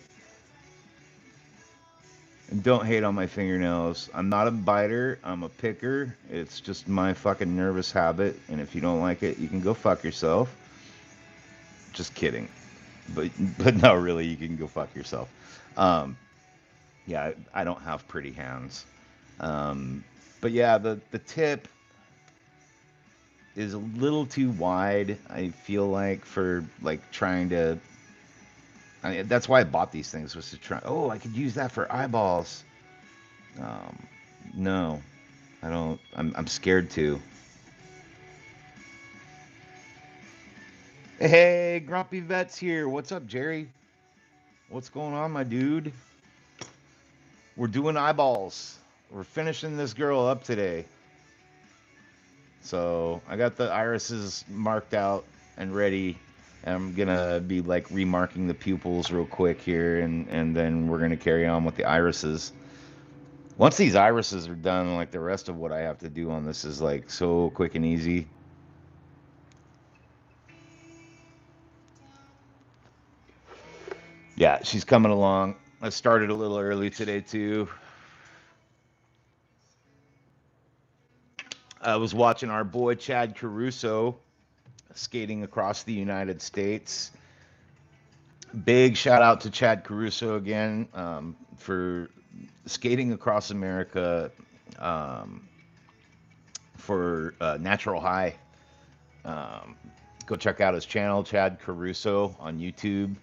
and don't hate on my fingernails. I'm not a biter, I'm a picker. It's just my fucking nervous habit. And if you don't like it, you can go fuck yourself. Just kidding. But no, really, you can go fuck yourself. Um, yeah, I don't have pretty hands. Um, but yeah, the tip is a little too wide. I feel like for like trying to. That's why I bought these things was to try. Oh, I could use that for eyeballs. Um, no, I don't. I'm scared to. Hey, Grumpy Vet's here. What's up, Jerry? What's going on, my dude? We're doing eyeballs. We're finishing this girl up today. So I got the irises marked out and ready. I'm gonna be like remarking the pupils real quick here, and then we're gonna carry on with the irises. Once these irises are done, like the rest of what I have to do on this is like so quick and easy. Yeah, she's coming along. I started a little early today too. I was watching our boy Chad Caruso skating across the United States. Big shout out to Chad Caruso again for skating across America um, for Natural High. Um, Go check out his channel, Chad Caruso, on YouTube.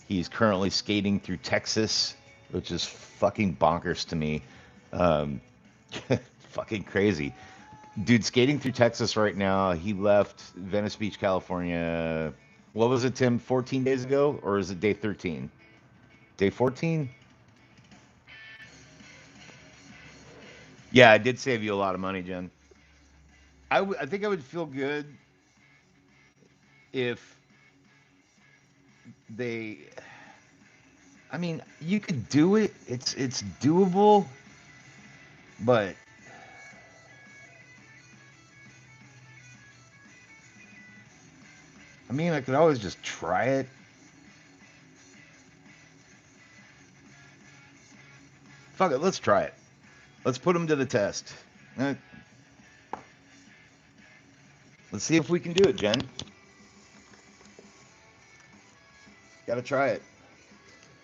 He's currently skating through Texas, which is fucking bonkers to me. Um, Fucking crazy. Dude, skating through Texas right now. He left Venice Beach, California. What was it, Tim? 14 days ago? Or is it day 13? Day 14? Yeah, I did save you a lot of money, Jen. I think I would feel good if they. I mean, you could do it. It's doable, but I mean, I could always just try it. Fuck it, let's try it. Let's put them to the test. Uh, Let's see if we can do it, Jen. Got to try it.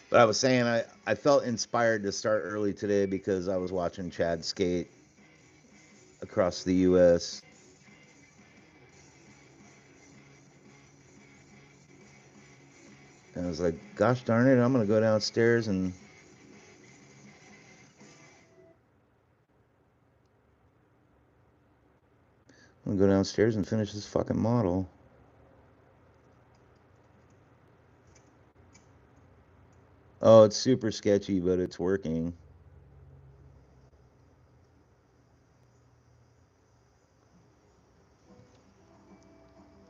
But I was saying I felt inspired to start early today because I was watching Chad skate across the U.S. And I was like, gosh darn it, I'm going to go downstairs and finish this fucking model. Oh, it's super sketchy, but it's working.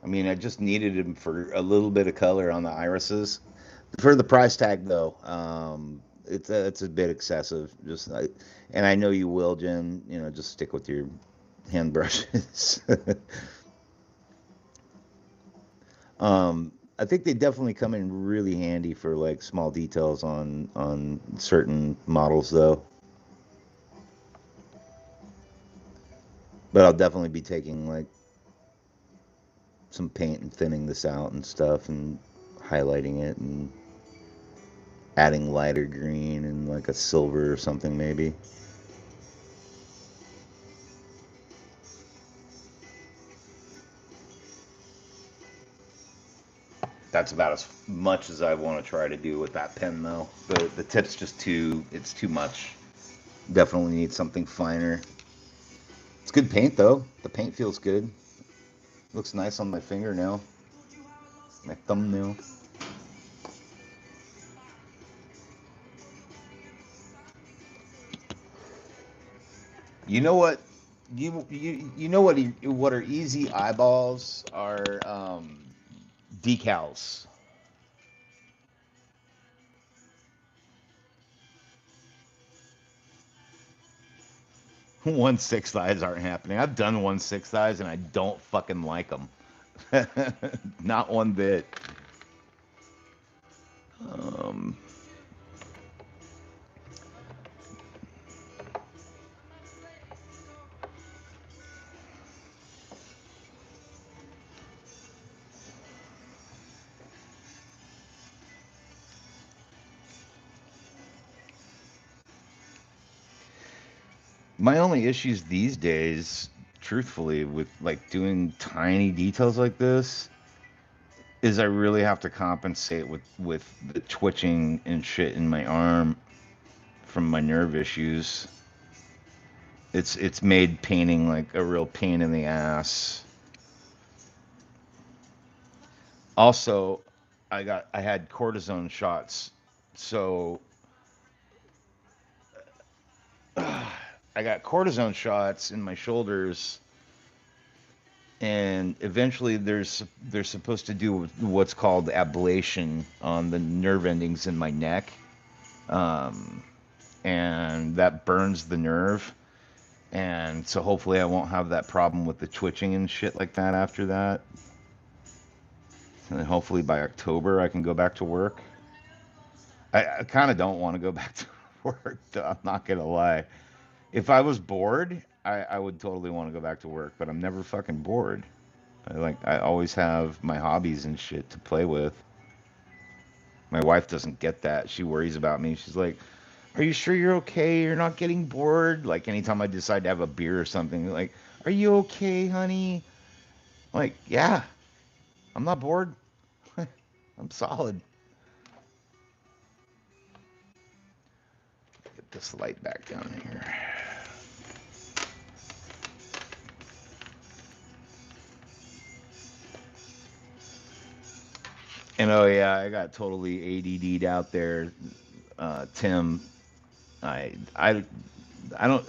I mean, I just needed him for a little bit of color on the irises. For the price tag, though, it's a bit excessive. And I know you will, Jen. You know, just stick with your hand brushes. I think they definitely come in really handy for like small details on certain models, though. But I'll definitely be taking like some paint and thinning this out and stuff and highlighting it and adding lighter green and like a silver or something maybe. That's about as much as I want to try to do with that pen though. The tip's just it's too much. Definitely need something finer. It's good paint though. The paint feels good. Looks nice on my fingernail. My thumbnail. You know what? You know what are easy eyeballs are decals. 1/6 eyes aren't happening. I've done 1/6 eyes and I don't fucking like them. Not one bit. Um, my only issues these days truthfully, with like doing tiny details like this, is I really have to compensate with the twitching and shit in my arm from my nerve issues. It's made painting like a real pain in the ass. Also, I had cortisone shots, so I got cortisone shots in my shoulders, and eventually they're supposed to do what's called ablation on the nerve endings in my neck, um, and that burns the nerve. And so hopefully I won't have that problem with the twitching and shit like that after that. And then hopefully by October I can go back to work. I kind of don't want to go back to work, though, I'm not gonna lie. If I was bored, I would totally want to go back to work, but I'm never fucking bored. I always have my hobbies and shit to play with. My wife doesn't get that. She worries about me. She's like, "Are you sure you're okay? You're not getting bored?" Like anytime I decide to have a beer or something, like, "Are you okay, honey?" Like, "Yeah, I'm not bored. I'm solid." Get this light back down here. And oh yeah, I got totally ADD'd out there, Tim. I I I don't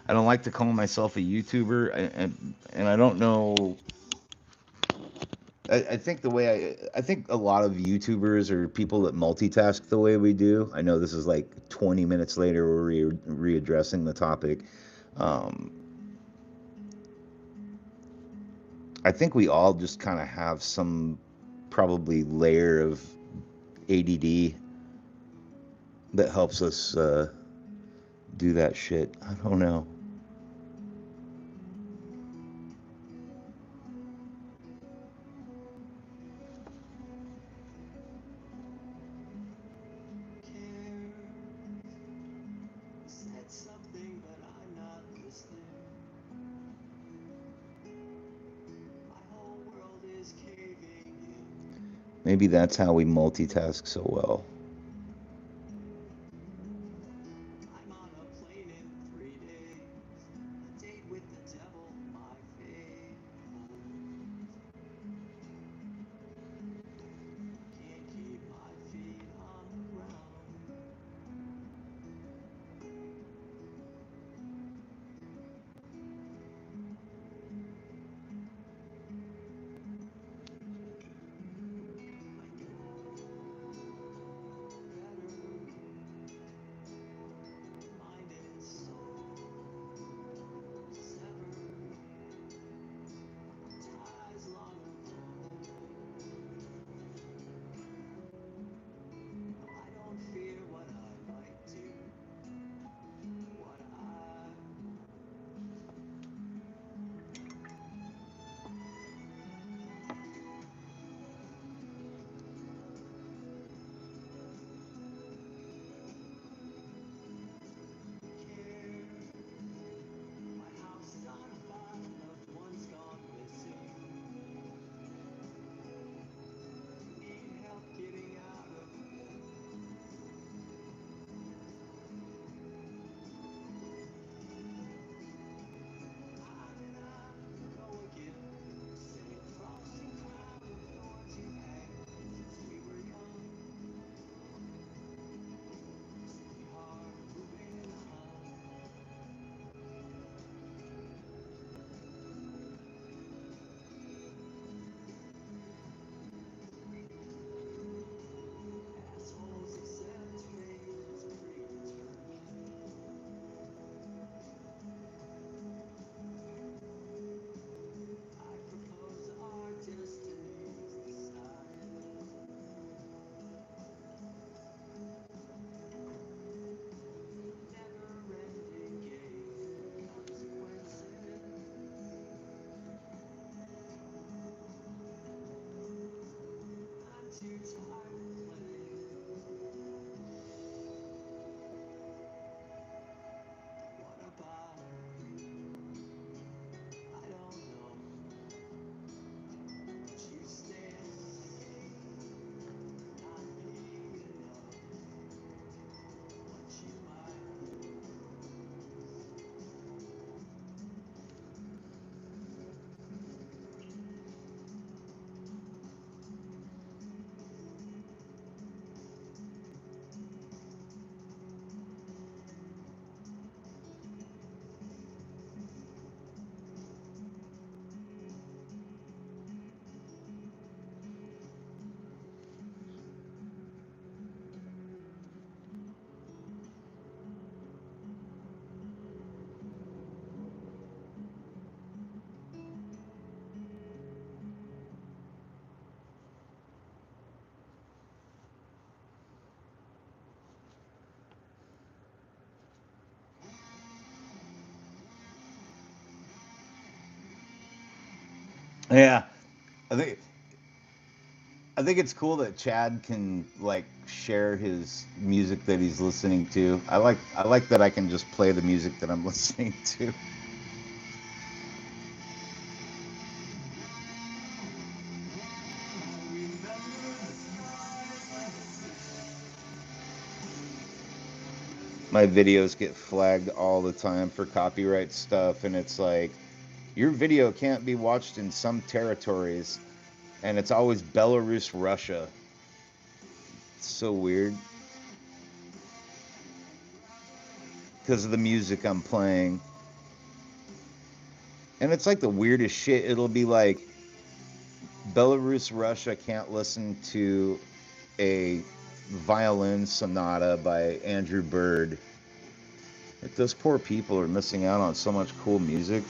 I don't like to call myself a YouTuber, and I don't know. I think the way I think a lot of YouTubers are people that multitask the way we do. I know this is like 20 minutes later we're readdressing the topic. Um, I think we all just kind of have some probably layer of ADD that helps us do that shit. I don't know. Maybe that's how we multitask so well. Yeah, I think I think it's cool that Chad can like share his music that he's listening to. I like that I can just play the music that I'm listening to. My videos get flagged all the time for copyright stuff, and it's like your video can't be watched in some territories, and it's always Belarus, Russia. It's so weird because of the music I'm playing. And it's like the weirdest shit. It'll be like Belarus, Russia can't listen to a violin sonata by Andrew Bird. Like those poor people are missing out on so much cool music.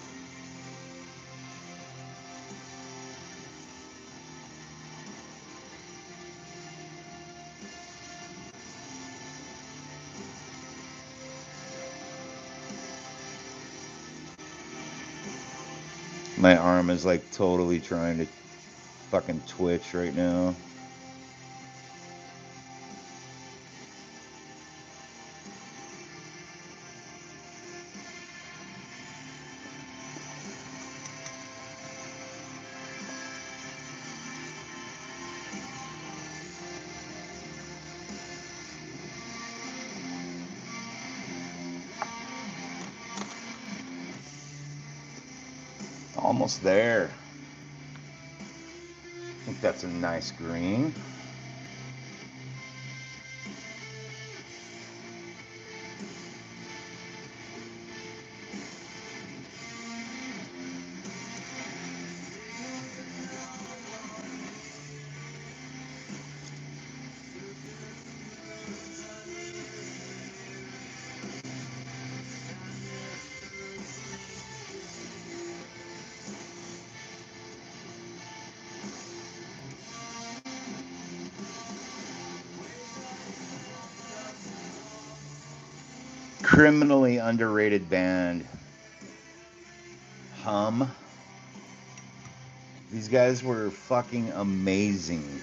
My arm is like totally trying to fucking twitch right now. Almost there. I think that's a nice green. Criminally underrated band. Hum. These guys were fucking amazing.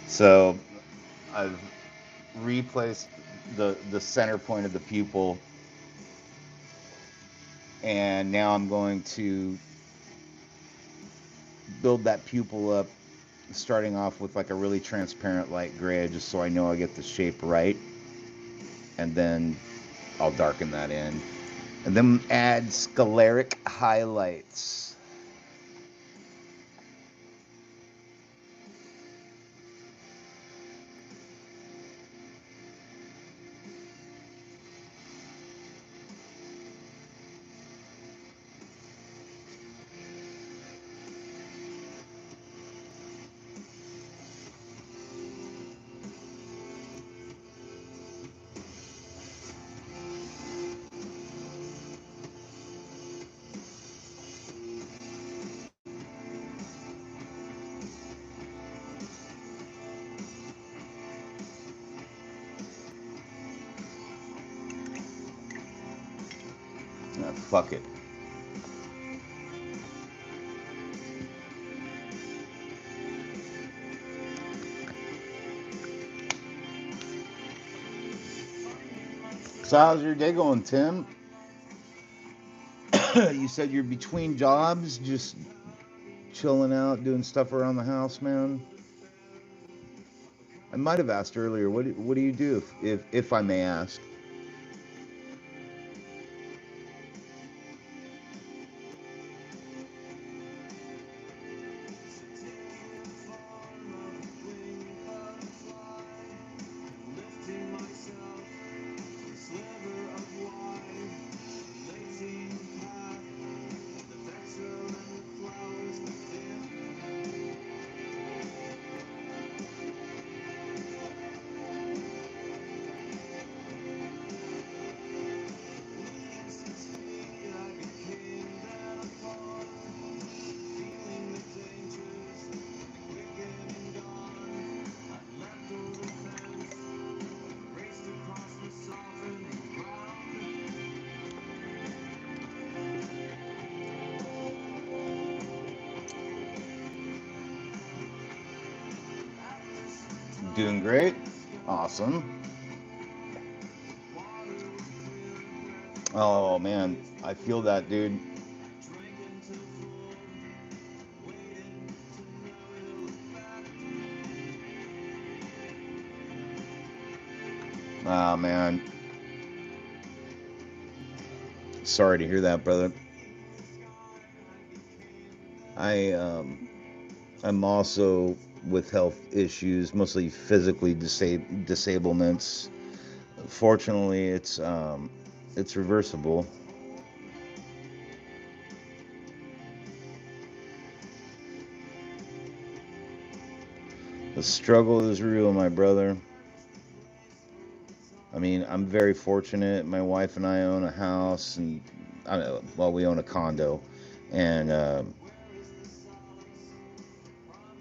So I've replaced the center point of the pupil, and now I'm going to build that pupil up, starting off with like a really transparent light gray, just so I know I get the shape right, and then I'll darken that in, and then add scleric highlights. fuck it. So how's your day going, Tim? You said you're between jobs, just chilling out, doing stuff around the house, man. I might have asked earlier. What do you do, if I may ask? Doing great. Awesome. Oh man, I feel that, dude. Ah man, sorry to hear that, brother. I I'm also with health issues, mostly physically disablements. Fortunately, it's reversible. The struggle is real, my brother. I mean, I'm very fortunate. My wife and I own a house, and I don't know, well, we own a condo, and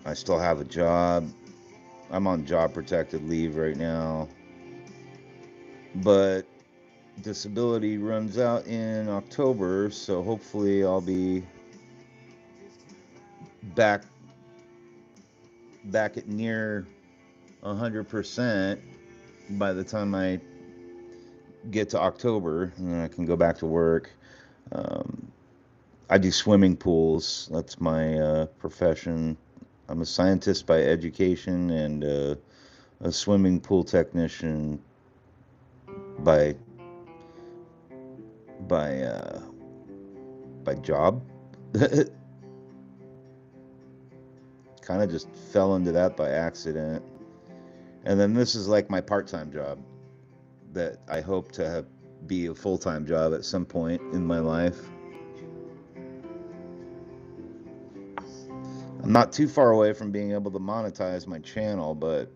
I still have a job. I'm on job protected leave right now, but disability runs out in October, so hopefully I'll be back back at near 100% by the time I get to October, and I can go back to work. Um, I do swimming pools. That's my profession. I'm a scientist by education and a swimming pool technician by by uh, by job. Kind of just fell into that by accident. And then this is like my part-time job that I hope to have, be a full-time job at some point in my life. I'm not too far away from being able to monetize my channel, but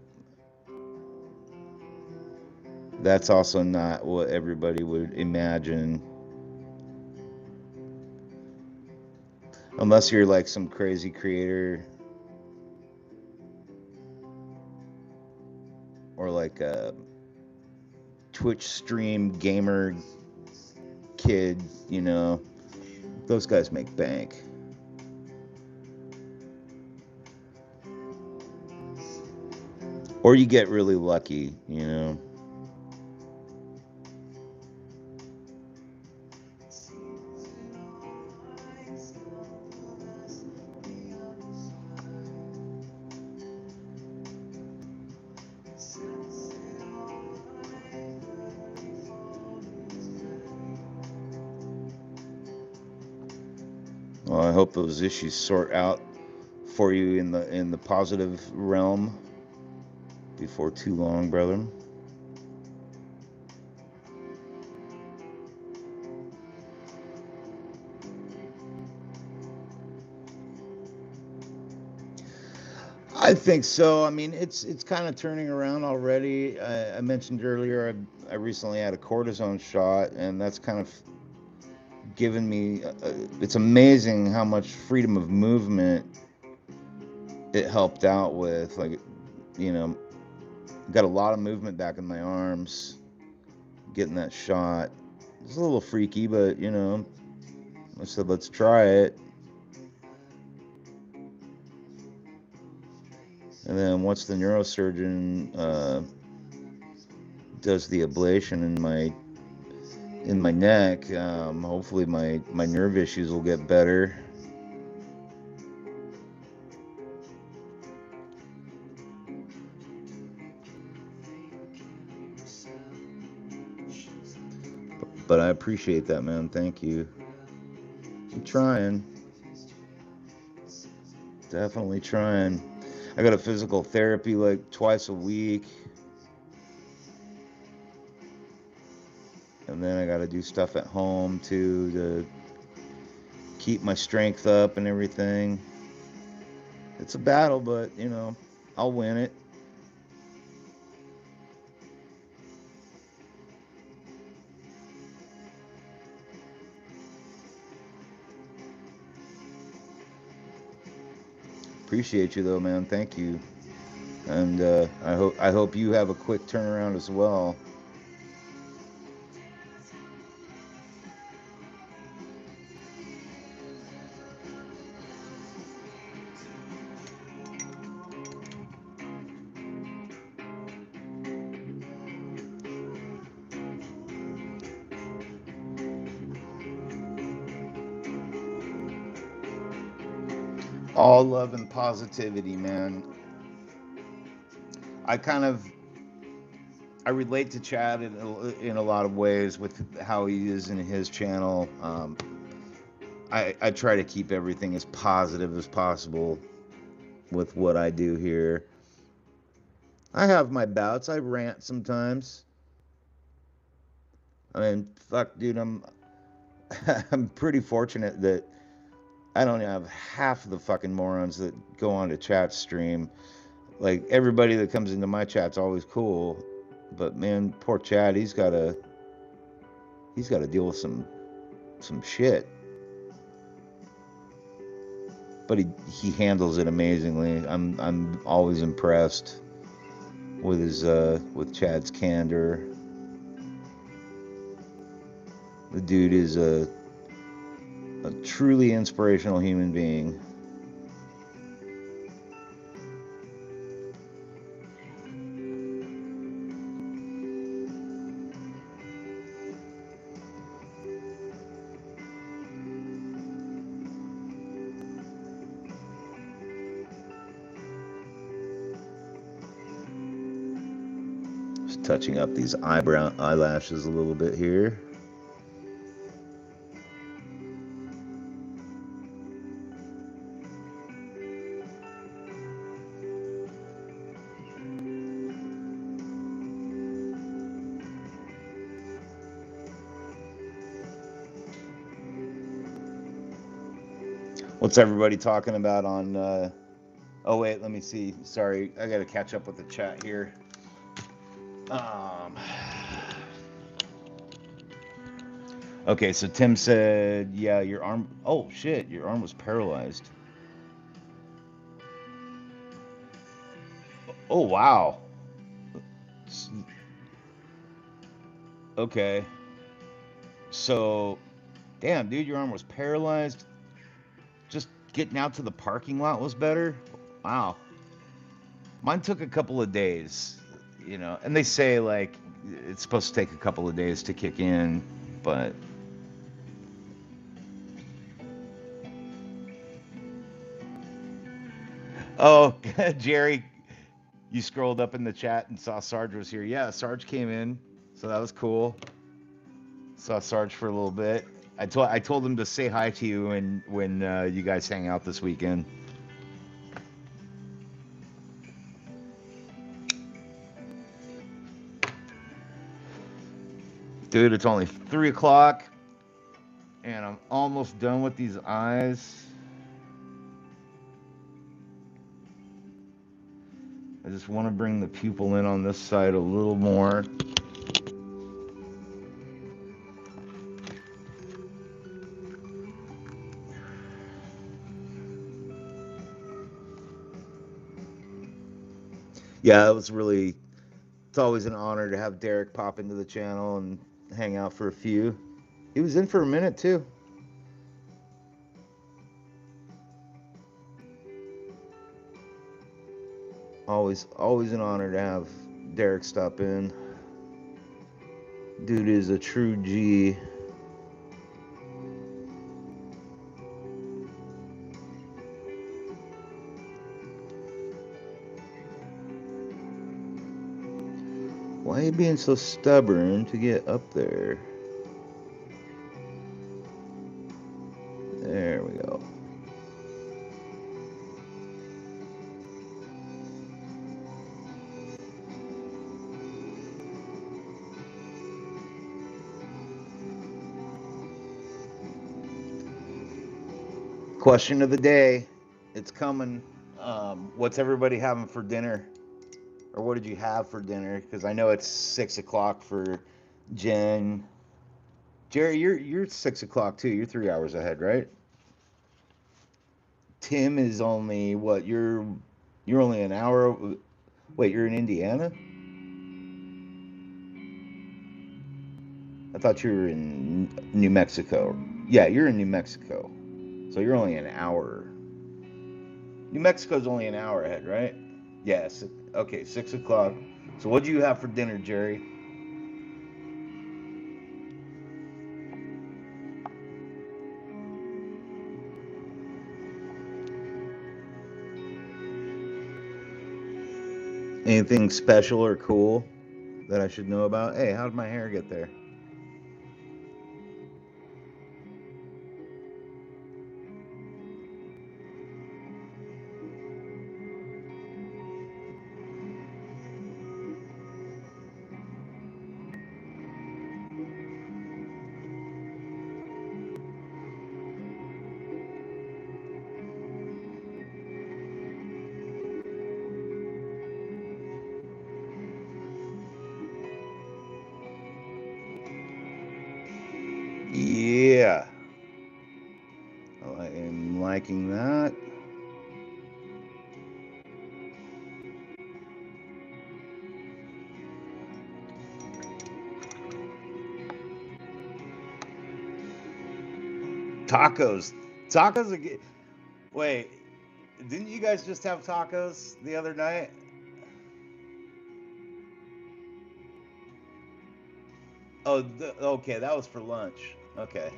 that's also not what everybody would imagine. Unless you're like some crazy creator or like a Twitch stream gamer kid, you know, those guys make bank. Or you get really lucky, you know. Well, I hope those issues sort out for you in the positive realm before too long, brother. I think so. I mean, it's kind of turning around already. I mentioned earlier I recently had a cortisone shot, and that's kind of given me. It's amazing how much freedom of movement it helped out with. Like, you know, got a lot of movement back in my arms getting that shot. It's a little freaky, but you know, I said let's try it. And then once the neurosurgeon does the ablation in my neck, hopefully my nerve issues will get better. But I appreciate that, man. Thank you. I'm trying. Definitely trying. I got a physical therapy like twice a week. And then I got to do stuff at home too to keep my strength up and everything. It's a battle, but you know, I'll win it. Appreciate you though, man. Thank you. And I hope you have a quick turnaround as well. All love and positivity, man. I kind of I relate to Chad in a lot of ways with how he is in his channel. I try to keep everything as positive as possible with what I do here. I have my bouts. I rant sometimes. I mean, fuck, dude, I'm pretty fortunate that I don't have half the fucking morons that go on to chat stream. Like everybody that comes into my chat's always cool, but man, poor Chad, he's got to deal with some shit. But he handles it amazingly. I'm always impressed with his with Chad's candor. The dude is a truly inspirational human being. Just touching up these eyelashes a little bit here. What's everybody talking about on oh wait, let me see. Sorry, I got to catch up with the chat here. Okay, so Tim said, yeah, your arm. Oh shit, your arm was paralyzed. Oh wow. Okay. So, damn, dude, your arm was paralyzed. Just getting out to the parking lot was better. Wow. Mine took a couple of days, you know, and they say like it's supposed to take a couple of days to kick in, but oh, Jerry, you scrolled up in the chat and saw Sarge was here. Yeah, Sarge came in, so that was cool. Saw Sarge for a little bit. I told him to say hi to you when you guys hang out this weekend. Dude, it's only 3 o'clock, and I'm almost done with these eyes. I just want to bring the pupil in on this side a little more. Yeah, it's always an honor to have Derek pop into the channel and hang out for a few. He was in for a minute too. Always an honor to have Derek stop in. Dude is a true G. Why are you being so stubborn to get up there? There we go. Question of the day. It's coming. What's everybody having for dinner? Or what did you have for dinner? Because I know it's 6 o'clock for Jen. Jerry, you're 6 o'clock too. You're 3 hours ahead, right? Tim is only what? You're only an hour. Wait, you're in Indiana? I thought you were in New Mexico. Yeah, you're in New Mexico. So you're only an hour. New Mexico's only an hour ahead, right? Yes. Okay, 6 o'clock. So what do you have for dinner, Jerry? Anything special or cool that I should know about? Hey, how did my hair get there? Yeah, I am liking that. Tacos. Tacos again. Wait, didn't you guys just have tacos the other night? Oh, okay, that was for lunch. Okay.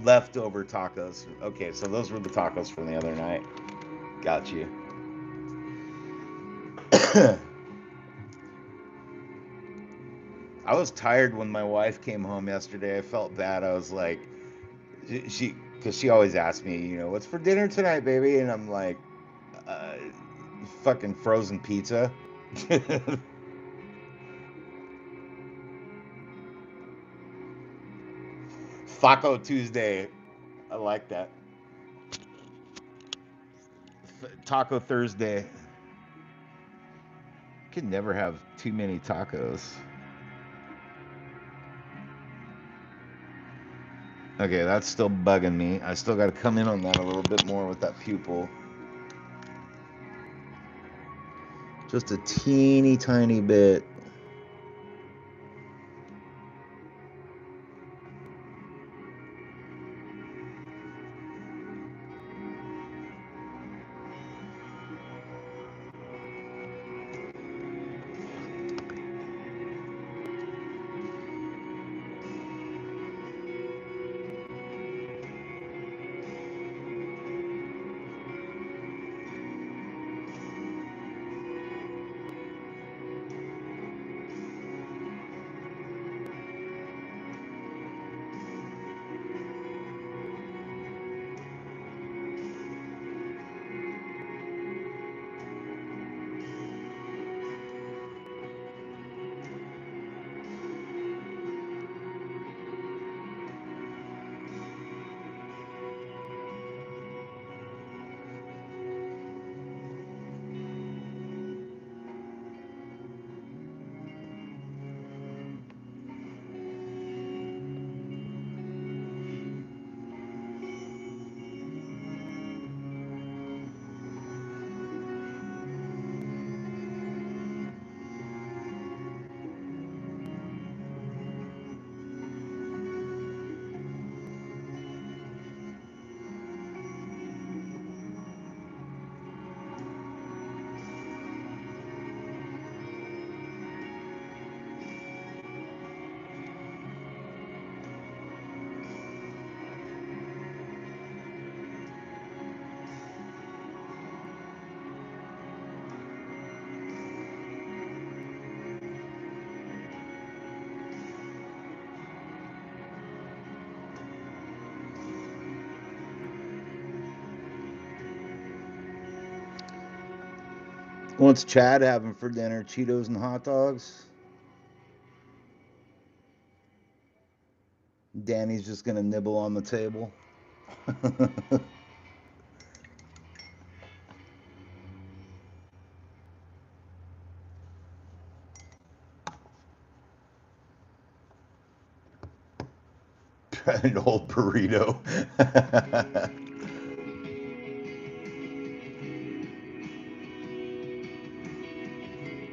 Leftover tacos. Okay, so those were the tacos from the other night. Got you. I was tired when my wife came home yesterday. I felt bad. I was like, because she always asks me, what's for dinner tonight, baby? And I'm like, uh, fucking frozen pizza. Faco Tuesday. I like that. Taco Thursday. Could never have too many tacos. Okay, that's still bugging me. I still got to come in on that a little bit more with that pupil. Just a teeny tiny bit. What's Chad having for dinner? Cheetos and hot dogs? Danny's just gonna nibble on the table. An old burrito.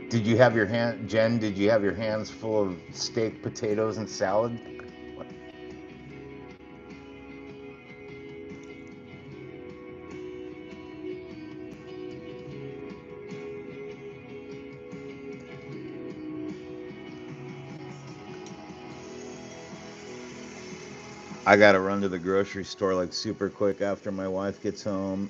Did you have your hand, Jen? Did you have your hands full of steak, potatoes, and salad? I gotta run to the grocery store like super quick after my wife gets home.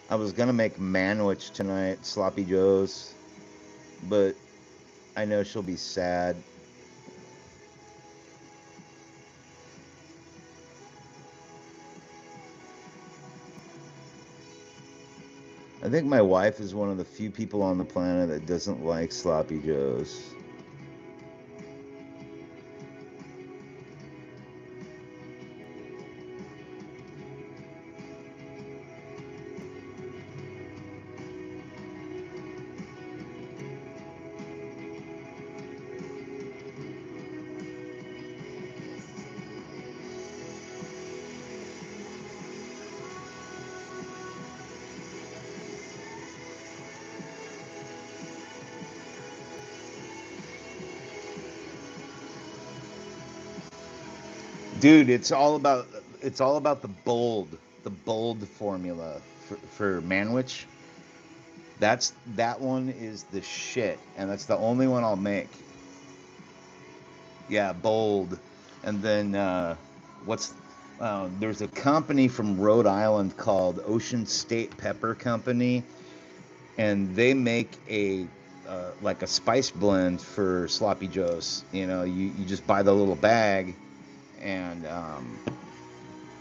I was gonna make manwich tonight, sloppy joes, but I know she'll be sad. I think my wife is one of the few people on the planet that doesn't like sloppy joes. Dude, it's all about the bold formula for manwich. That one is the shit, and that's the only one I'll make. Yeah, bold. And then what's there's a company from Rhode Island called Ocean State Pepper Company, and they make a like a spice blend for sloppy joes. You just buy the little bag, and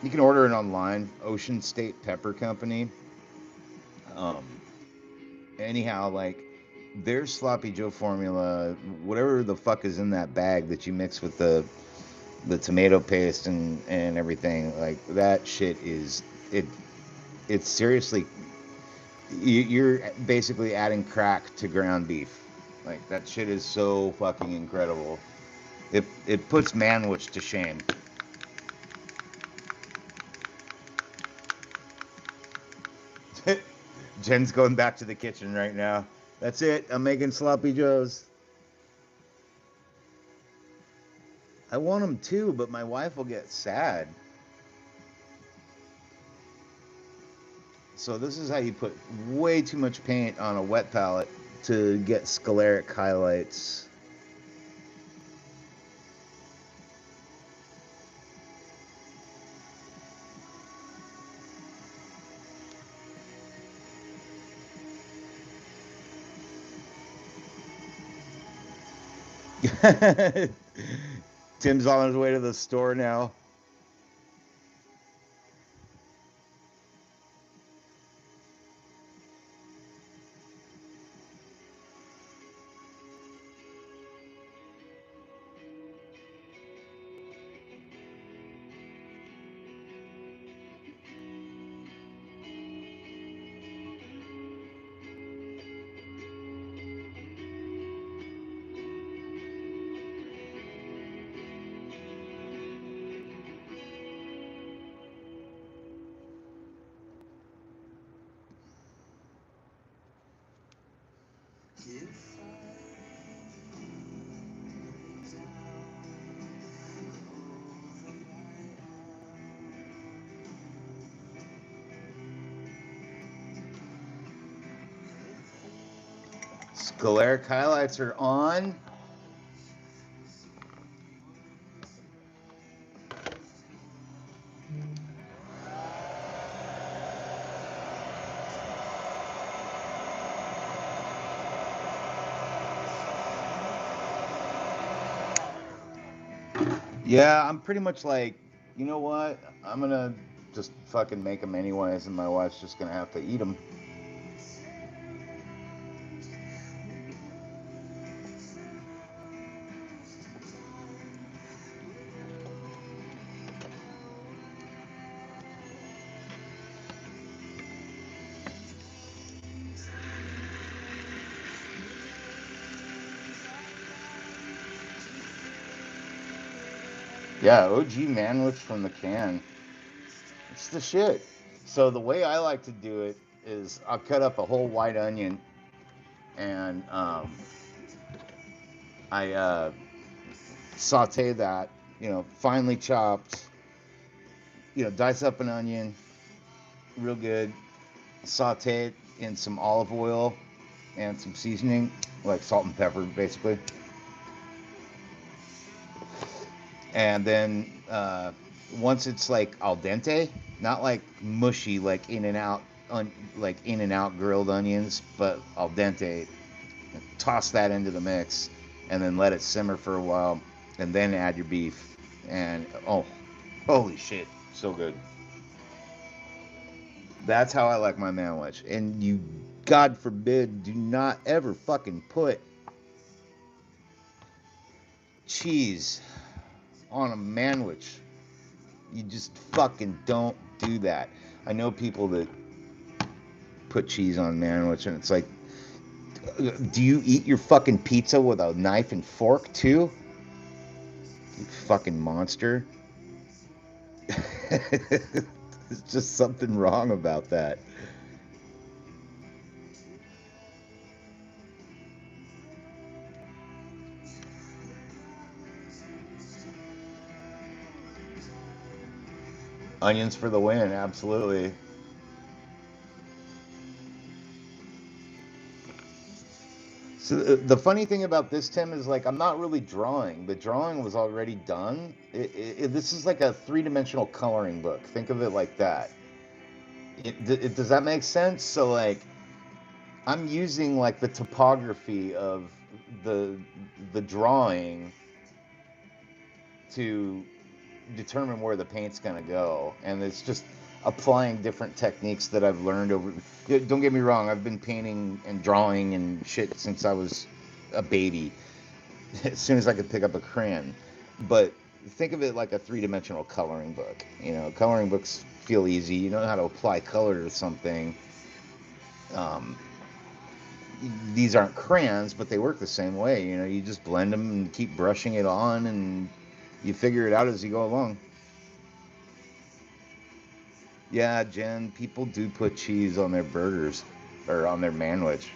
you can order it online. Ocean State Pepper Company. Um, anyhow, like their sloppy joe formula, whatever the fuck is in that bag that you mix with the tomato paste and everything, like that shit is it. It's seriously, you're basically adding crack to ground beef. Like that shit is so fucking incredible. It puts manwich to shame. Jen's going back to the kitchen right now. That's it. I'm making sloppy joes. I want them too, but my wife will get sad. So this is how you put way too much paint on a wet palette to get scleric highlights. Tim's on his way to the store now. Scleric highlights are on. Yeah, I'm pretty much like, you know what? I'm gonna just fucking make them anyways, and my wife's just gonna have to eat them. Yeah, OG manwich from the can. It's the shit. So the way I like to do it is I'll cut up a whole white onion and I saute that, finely chopped. Dice up an onion, real good. Saute it in some olive oil and some seasoning, like salt and pepper, basically. And then once it's like al dente, not like mushy, like in and out grilled onions, but al dente, toss that into the mix, and then let it simmer for a while, and then add your beef. And oh, holy shit, so good. That's how I like my manwich. And you, God forbid, do not ever fucking put cheese on a manwich. You just fucking don't do that. I know people that put cheese on manwich, and it's like, do you eat your fucking pizza with a knife and fork too? You fucking monster. There's just something wrong about that. Onions for the win, absolutely. So the funny thing about this, Tim, is like I'm not really drawing. The drawing was already done. This is like a three-dimensional coloring book. Think of it like that. Does that make sense? So like I'm using like the topography of the the drawing to determine where the paint's gonna go, and it's just applying different techniques that I've learned over. Don't get me wrong, I've been painting and drawing and shit since I was a baby. As soon as I could pick up a crayon, but think of it like a three-dimensional coloring book. Coloring books feel easy. You know how to apply color to something. Um, these aren't crayons, but they work the same way. You just blend them and keep brushing it on, and you figure it out as you go along. Yeah, Jen, people do put cheese on their burgers or on their manwich.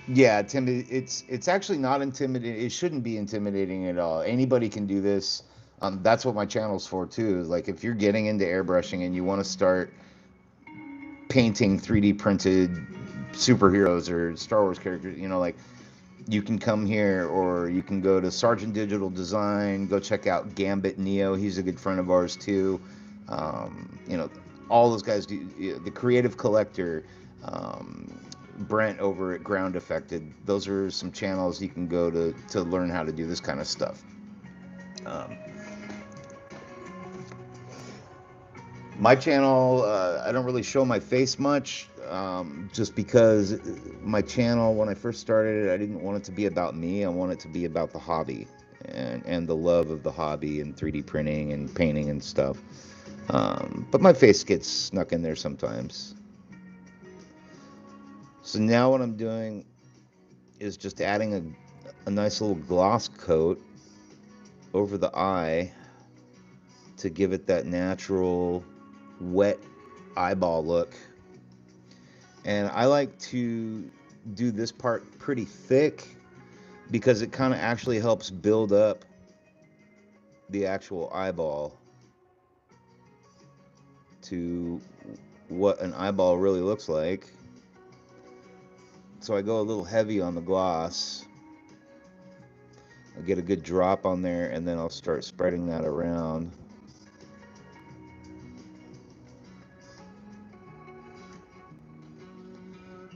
Yeah, Tim, it's actually not intimidating. It shouldn't be intimidating at all. Anybody can do this. That's what my channel's for too. Is like if you're getting into airbrushing and you want to start painting 3D printed superheroes or Star Wars characters, like you can come here, or you can go to Sergeant Digital Design. Go check out Gambit Neo. He's a good friend of ours too. All those guys do. The Creative Collector, Brent over at Ground Affected. Those are some channels you can go to learn how to do this kind of stuff. Um, my channel, I don't really show my face much, just because my channel, when I first started it, I didn't want it to be about me. I want it to be about the hobby and the love of the hobby and 3D printing and painting and stuff. But my face gets snuck in there sometimes. So now what I'm doing is just adding a nice little gloss coat over the eye to give it that natural wet eyeball look. And I like to do this part pretty thick because it kind of actually helps build up the actual eyeball to what an eyeball really looks like. So I go a little heavy on the gloss. I'll get a good drop on there, and then I'll start spreading that around.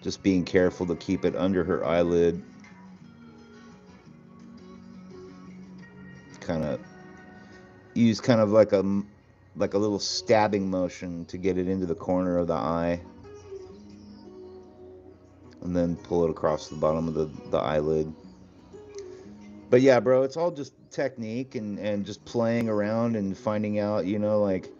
Just being careful to keep it under her eyelid. use kind of like a little stabbing motion to get it into the corner of the eye, and then pull it across the bottom of the eyelid. But yeah, bro, it's all just technique and just playing around and finding out, like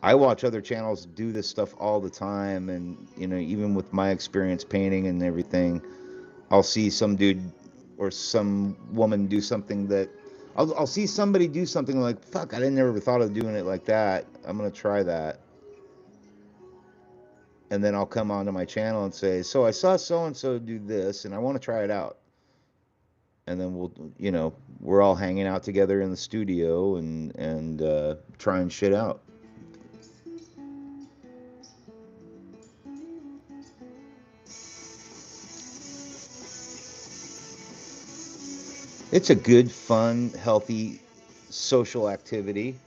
I watch other channels do this stuff all the time, and even with my experience painting and everything, I'll see some dude or some woman do something that I'll see somebody do something like, fuck, I didn't never thought of doing it like that. I'm gonna try that. And then I'll come onto my channel and say, so I saw so and so do this and I want to try it out. And then we're all hanging out together in the studio and trying shit out. It's a good, fun, healthy social activity.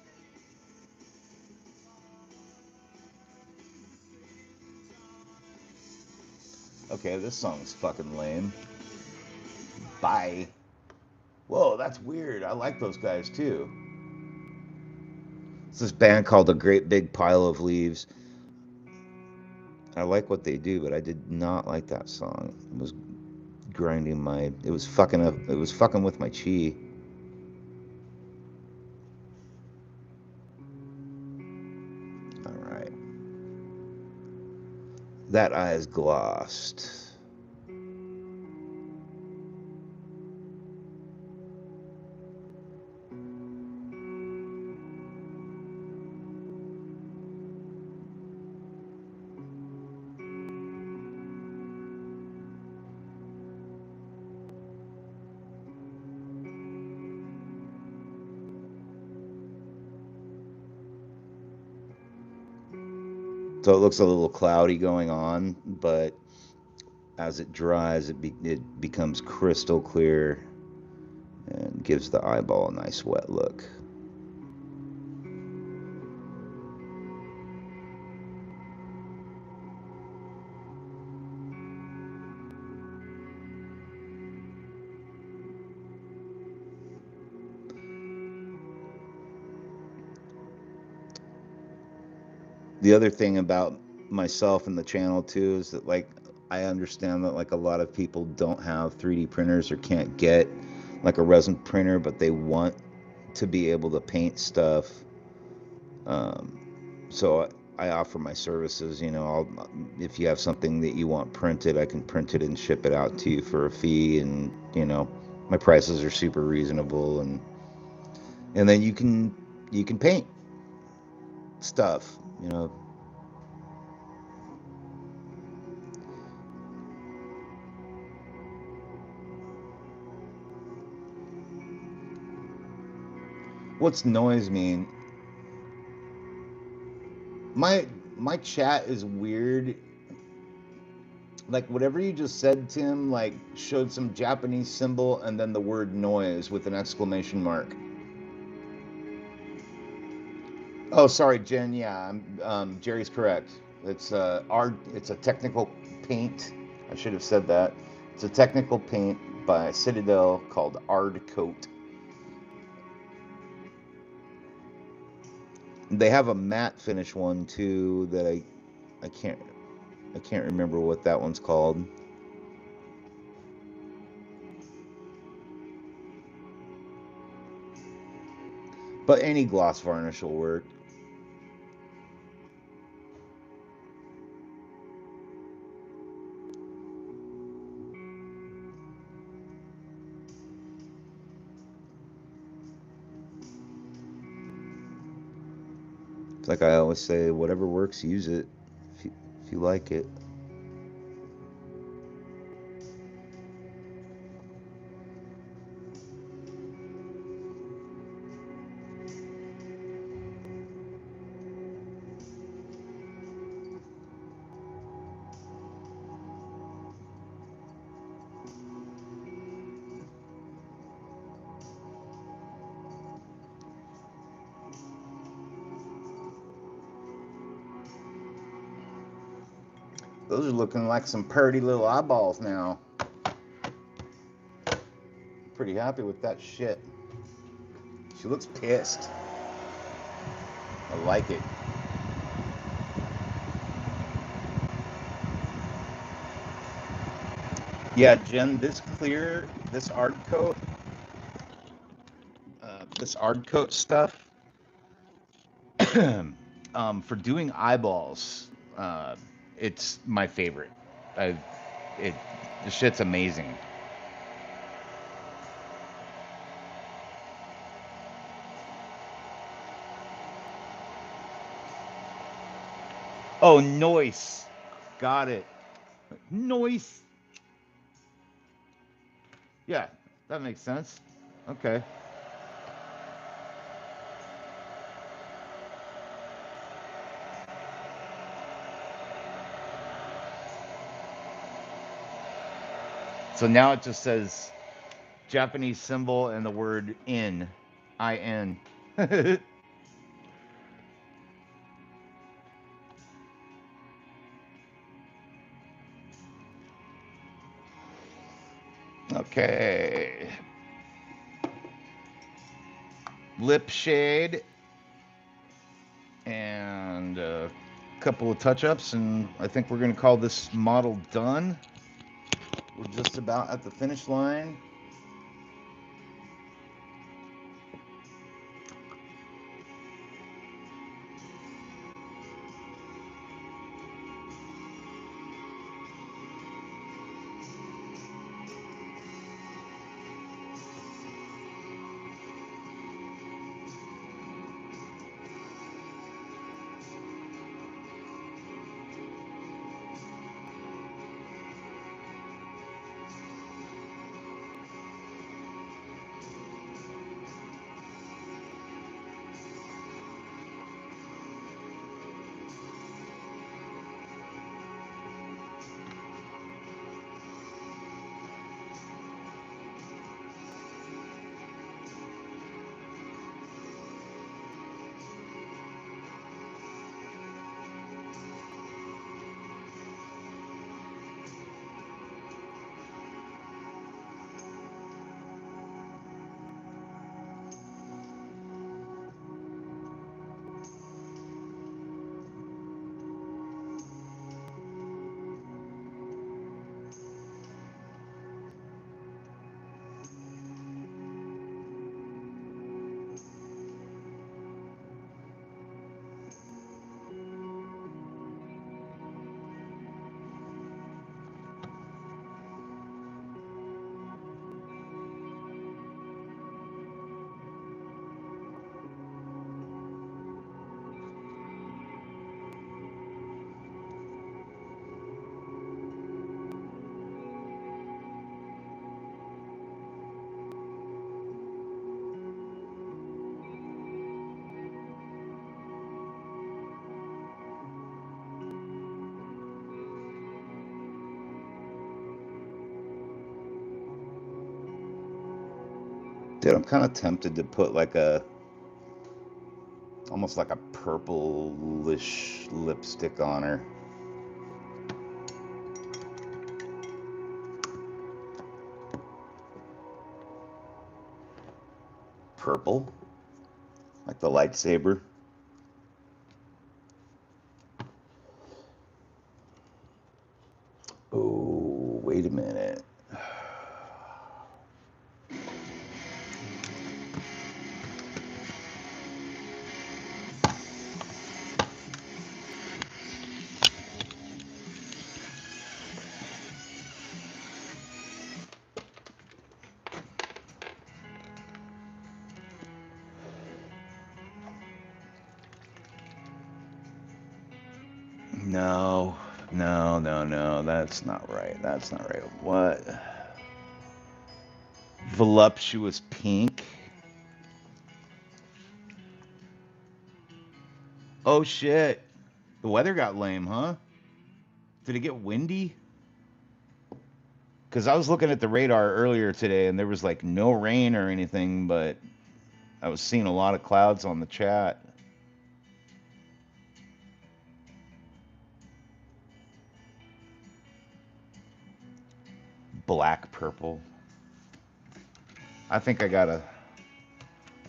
Okay, this song's fucking lame. Bye. Whoa, that's weird. I like those guys too. It's this band called A Great Big Pile of Leaves. I like what they do, but I did not like that song. It was grinding my. It was fucking up. It was fucking with my chi. All right. That eye is glossed. So it looks a little cloudy going on, but as it dries, it becomes crystal clear and gives the eyeball a nice wet look. The other thing about myself and the channel too is that, like, I understand that like a lot of people don't have 3D printers or can't get like a resin printer, but they want to be able to paint stuff. So I offer my services. If you have something that you want printed, I can print it and ship it out to you for a fee, and my prices are super reasonable, and then you can paint stuff. What's noise mean? My chat is weird. Like whatever you just said, Tim, like showed some Japanese symbol and then the word noise with an exclamation mark. Oh, sorry, Jen. Yeah, Jerry's correct. It's a technical paint. I should have said that. It's a technical paint by Citadel called Ard Coat. They have a matte finish one too that I can't remember what that one's called. But any gloss varnish will work. It's like I always say, whatever works, use it if you like it. Those are looking like some pretty little eyeballs now. Pretty happy with that shit. She looks pissed. I like it. Yeah, Jen, this art coat stuff, for doing eyeballs, uh, it's my favorite. I, it, the shit's amazing. Oh, noise. Got it. Noise. Yeah, that makes sense. Okay. So now it just says Japanese symbol and the word in, I-N. Okay. Lip shade and a couple of touch-ups, and I think we're going to call this model done. We're just about at the finish line. Dude, I'm kind of tempted to put like almost like a purplish lipstick on her. Purple? Like the lightsaber? Oh, wait a minute. No, no, no, no. That's not right. That's not right. What? Voluptuous pink? Oh, shit. The weather got lame, huh? Did it get windy? Because I was looking at the radar earlier today and there was like no rain or anything, but I was seeing a lot of clouds on the chat. Black purple. I think I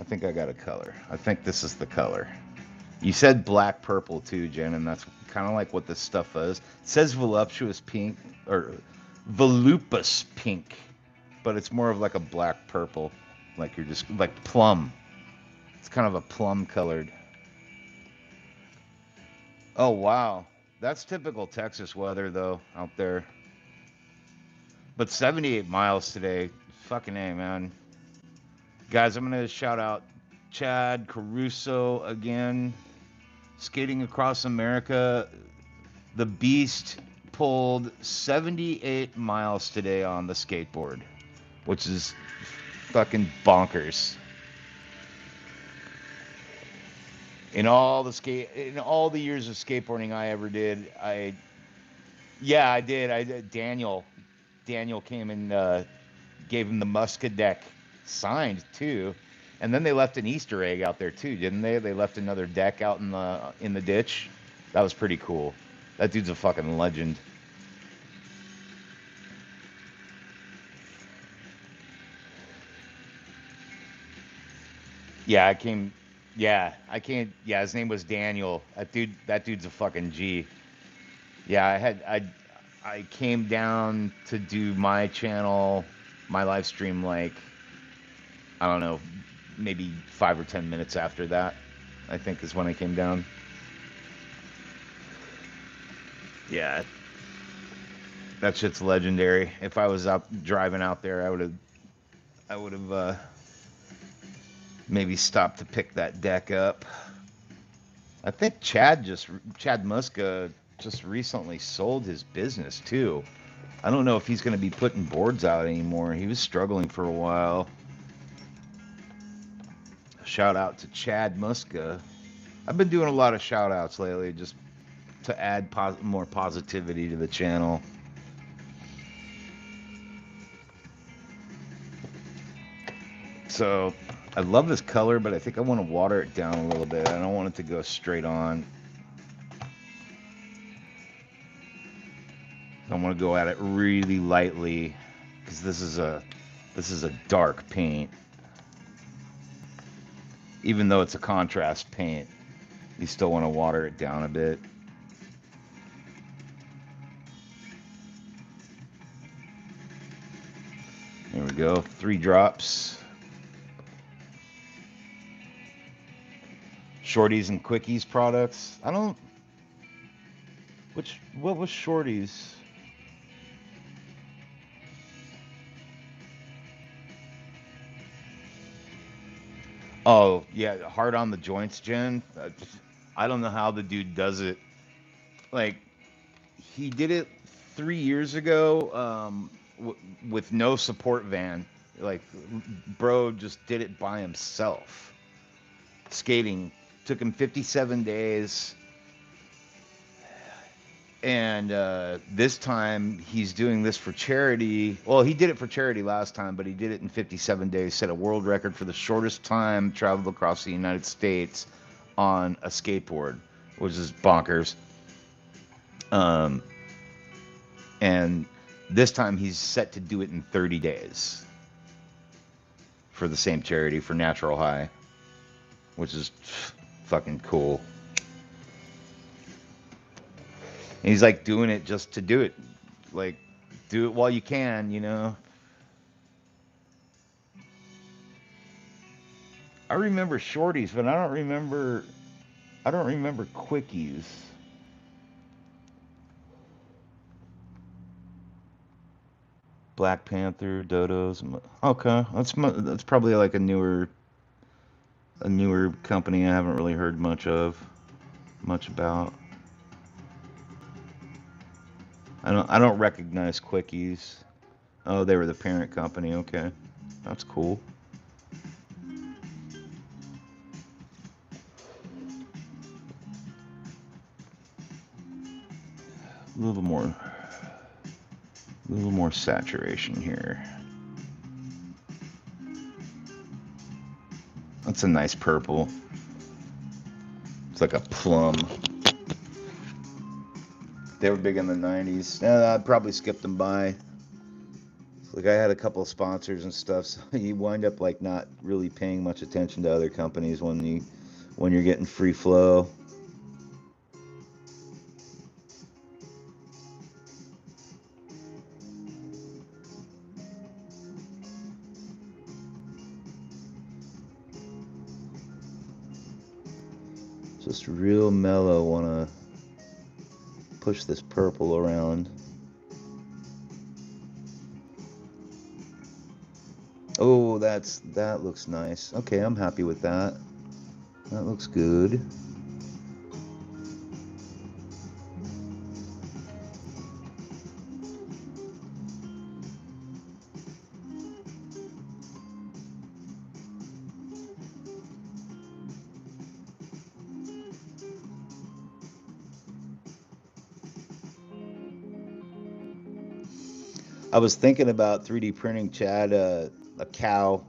I think I got a color. I think this is the color. You said black purple too, Jen, and that's kind of like what this stuff is. It says voluptuous pink or volupus pink, but it's more of like a black purple, like you're just like plum. It's kind of a plum colored. Oh wow, that's typical Texas weather though out there. But 78 miles today, fucking A, man. Guys, I'm gonna shout out Chad Caruso again, skating across America. The Beast pulled 78 miles today on the skateboard, which is fucking bonkers. In all the years of skateboarding I ever did, I did. I did. Daniel came and gave him the Muscadeck signed too, and then they left an Easter egg out there too, didn't they? They left another deck out in the ditch. That was pretty cool. That dude's a fucking legend. Yeah, I came. Yeah, I came. Yeah, his name was Daniel. That dude's a fucking G. Yeah, I came down to do my channel, my live stream, like, I don't know, maybe 5 or 10 minutes after that, I think is when I came down. Yeah, that shit's legendary. If I was out driving out there, I would have maybe stopped to pick that deck up. I think Chad Muska just recently sold his business too. I don't know if he's going to be putting boards out anymore. He was struggling for a while. Shout out to Chad Muska. I've been doing a lot of shout outs lately just to add more positivity to the channel. So I love this color, but I think I want to water it down a little bit. I don't want it to go straight on. I want to go at it really lightly because this is a dark paint. Even though it's a contrast paint, you still want to water it down a bit. There we go. 3 drops. Shorties and Quickies products. What was Shorties? Oh, yeah, hard on the joints, Jen. I don't know how the dude does it. Like, he did it 3 years ago with no support van. Like, bro just did it by himself. Skating took him 57 days. And this time he's doing this for charity. Well, he did it for charity last time, but he did it in 57 days. Set a world record for the shortest time traveled across the United States on a skateboard, which is bonkers. And this time he's set to do it in 30 days for the same charity for Natural High, which is fucking cool. And he's like doing it just to do it. Like, do it while you can, you know? I remember Shorties, but I don't remember Quickies. Black Panther, Dodos. Okay, that's probably like a newer company I haven't really heard much about. I don't recognize Quickies. Oh, they were the parent company. Okay, that's cool. A little more saturation here. That's a nice purple. It's like a plum. They were big in the 90s. I'd probably skip them by. Like I had a couple of sponsors and stuff, so you wind up like not really paying much attention to other companies when you're getting free flow. Just real mellow, wanna push this purple around. Oh, that looks nice. Okay, I'm happy with that. That looks good. I was thinking about 3D printing Chad a cow,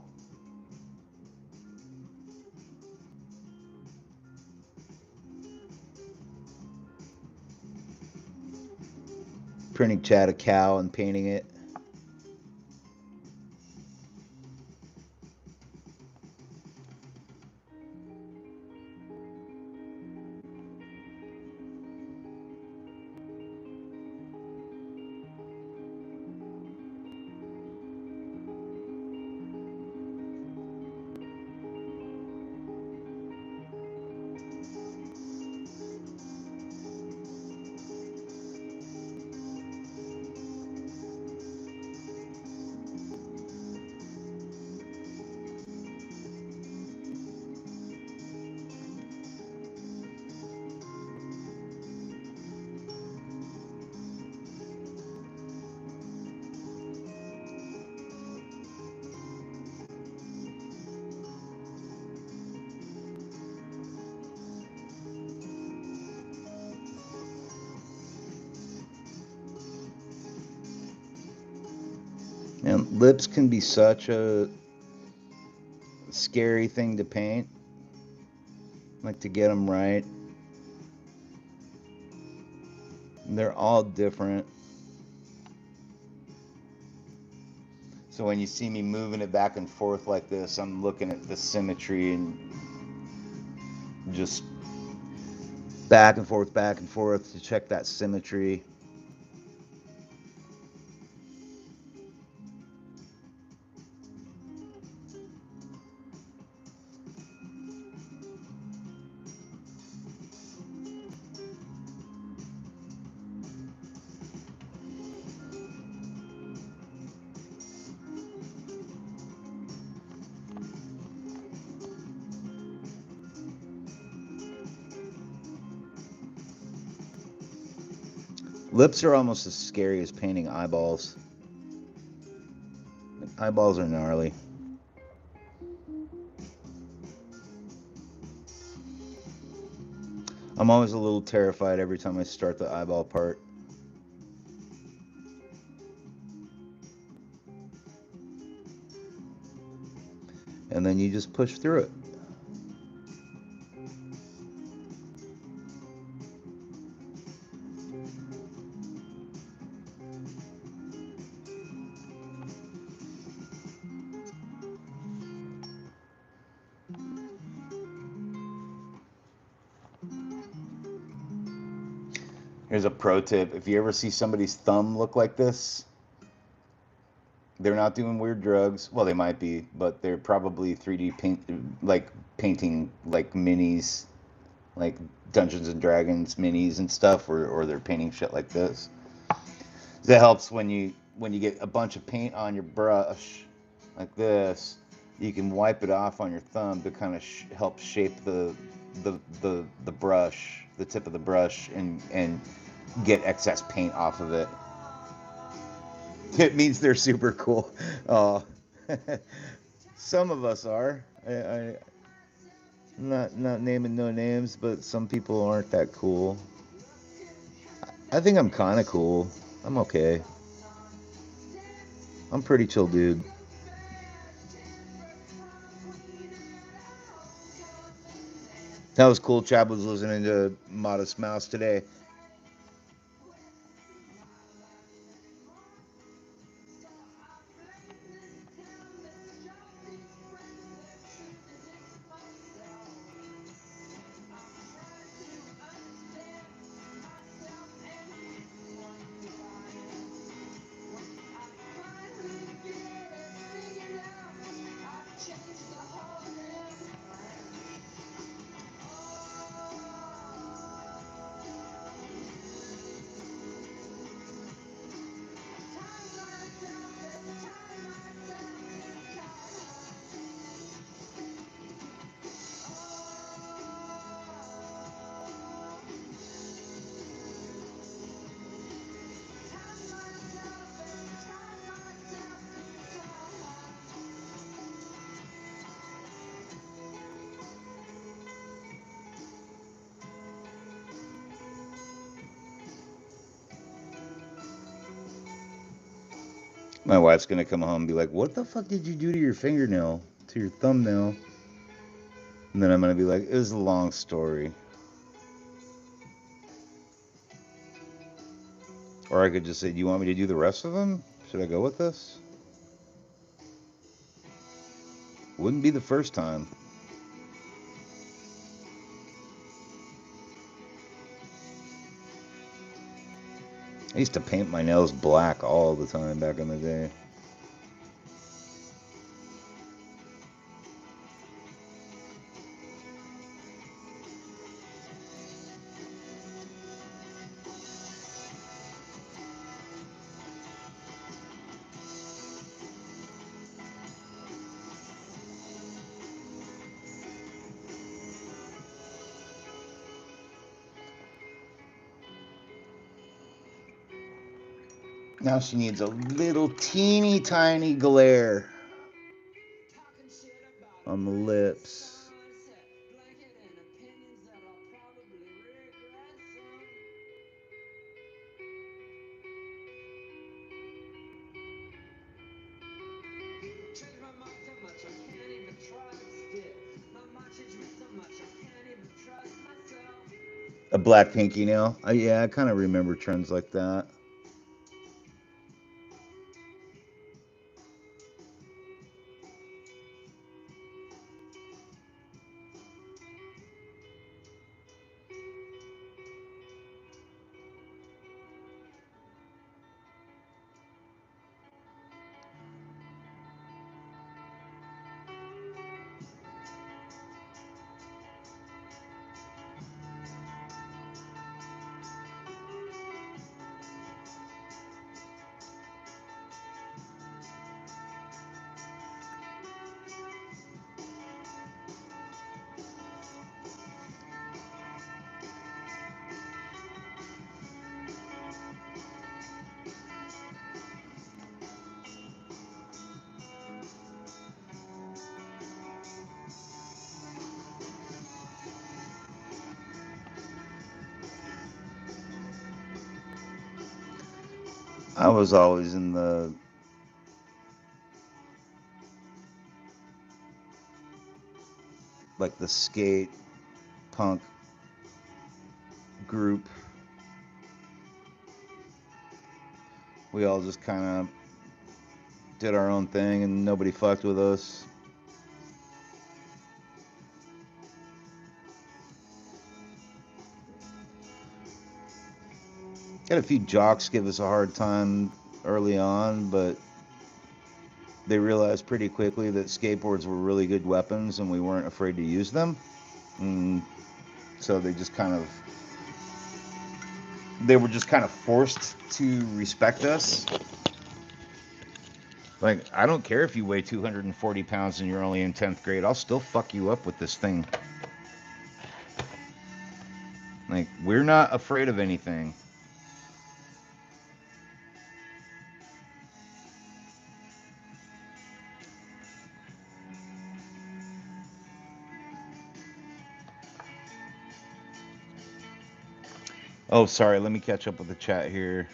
printing Chad a cow and painting it. And lips can be such a scary thing to paint, like to get them right. They're all different. So when you see me moving it back and forth like this, I'm looking at the symmetry and just back and forth to check that symmetry. Lips are almost as scary as painting eyeballs. Eyeballs are gnarly. I'm always a little terrified every time I start the eyeball part. And then you just push through it. Here's a pro tip. If you ever see somebody's thumb look like this, they're not doing weird drugs. Well, they might be, but they're probably 3D like painting like minis, like Dungeons and Dragons minis and stuff, or they're painting shit like this. That helps when you get a bunch of paint on your brush like this. You can wipe it off on your thumb to kind of help shape the brush, the tip of the brush, and get excess paint off of it. It means they're super cool. Oh, some of us are. I'm not naming no names, but some people aren't that cool. I think I'm kind of cool. I'm okay. I'm pretty chill, dude. That was cool. Chad was listening to Modest Mouse today. My wife's gonna come home and be like, "What the fuck did you do to your fingernail, to your thumbnail?" And then I'm gonna be like, "It was a long story." Or I could just say, "Do you want me to do the rest of them? Should I go with this?" Wouldn't be the first time. I used to paint my nails black all the time back in the day. Now she needs a little teeny tiny glare on the lips. A black pinky nail. Yeah, I kind of remember trends like that. I was always in the the skate punk group. We all just kind of did our own thing and nobody fucked with us. Had a few jocks give us a hard time early on, but they realized pretty quickly that skateboards were really good weapons and we weren't afraid to use them. And so they were just kind of forced to respect us. Like, I don't care if you weigh 240 pounds and you're only in 10th grade, I'll still fuck you up with this thing. Like, we're not afraid of anything. Oh, sorry, let me catch up with the chat here.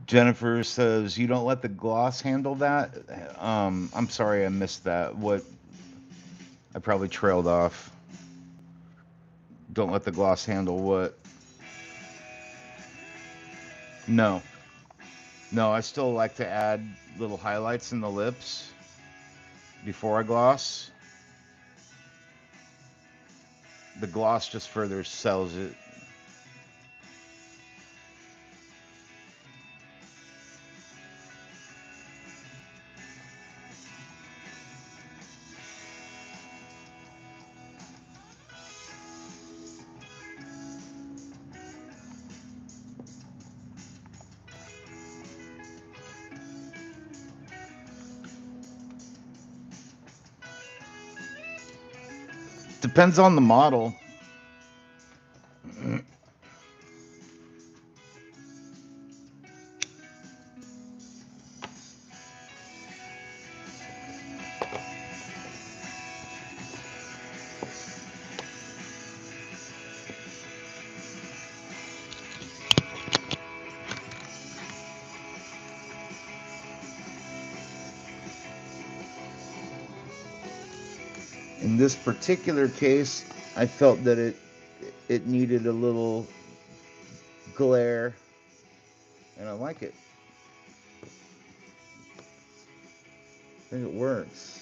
Jennifer says, "You don't let the gloss handle that." I'm sorry, I missed that. What? I probably trailed off. Don't let the gloss handle what? No, no. I still like to add little highlights in the lips before I gloss. The gloss just further sells it. Depends on the model. In this particular case, I felt that it needed a little glare, and I like it. I think it works.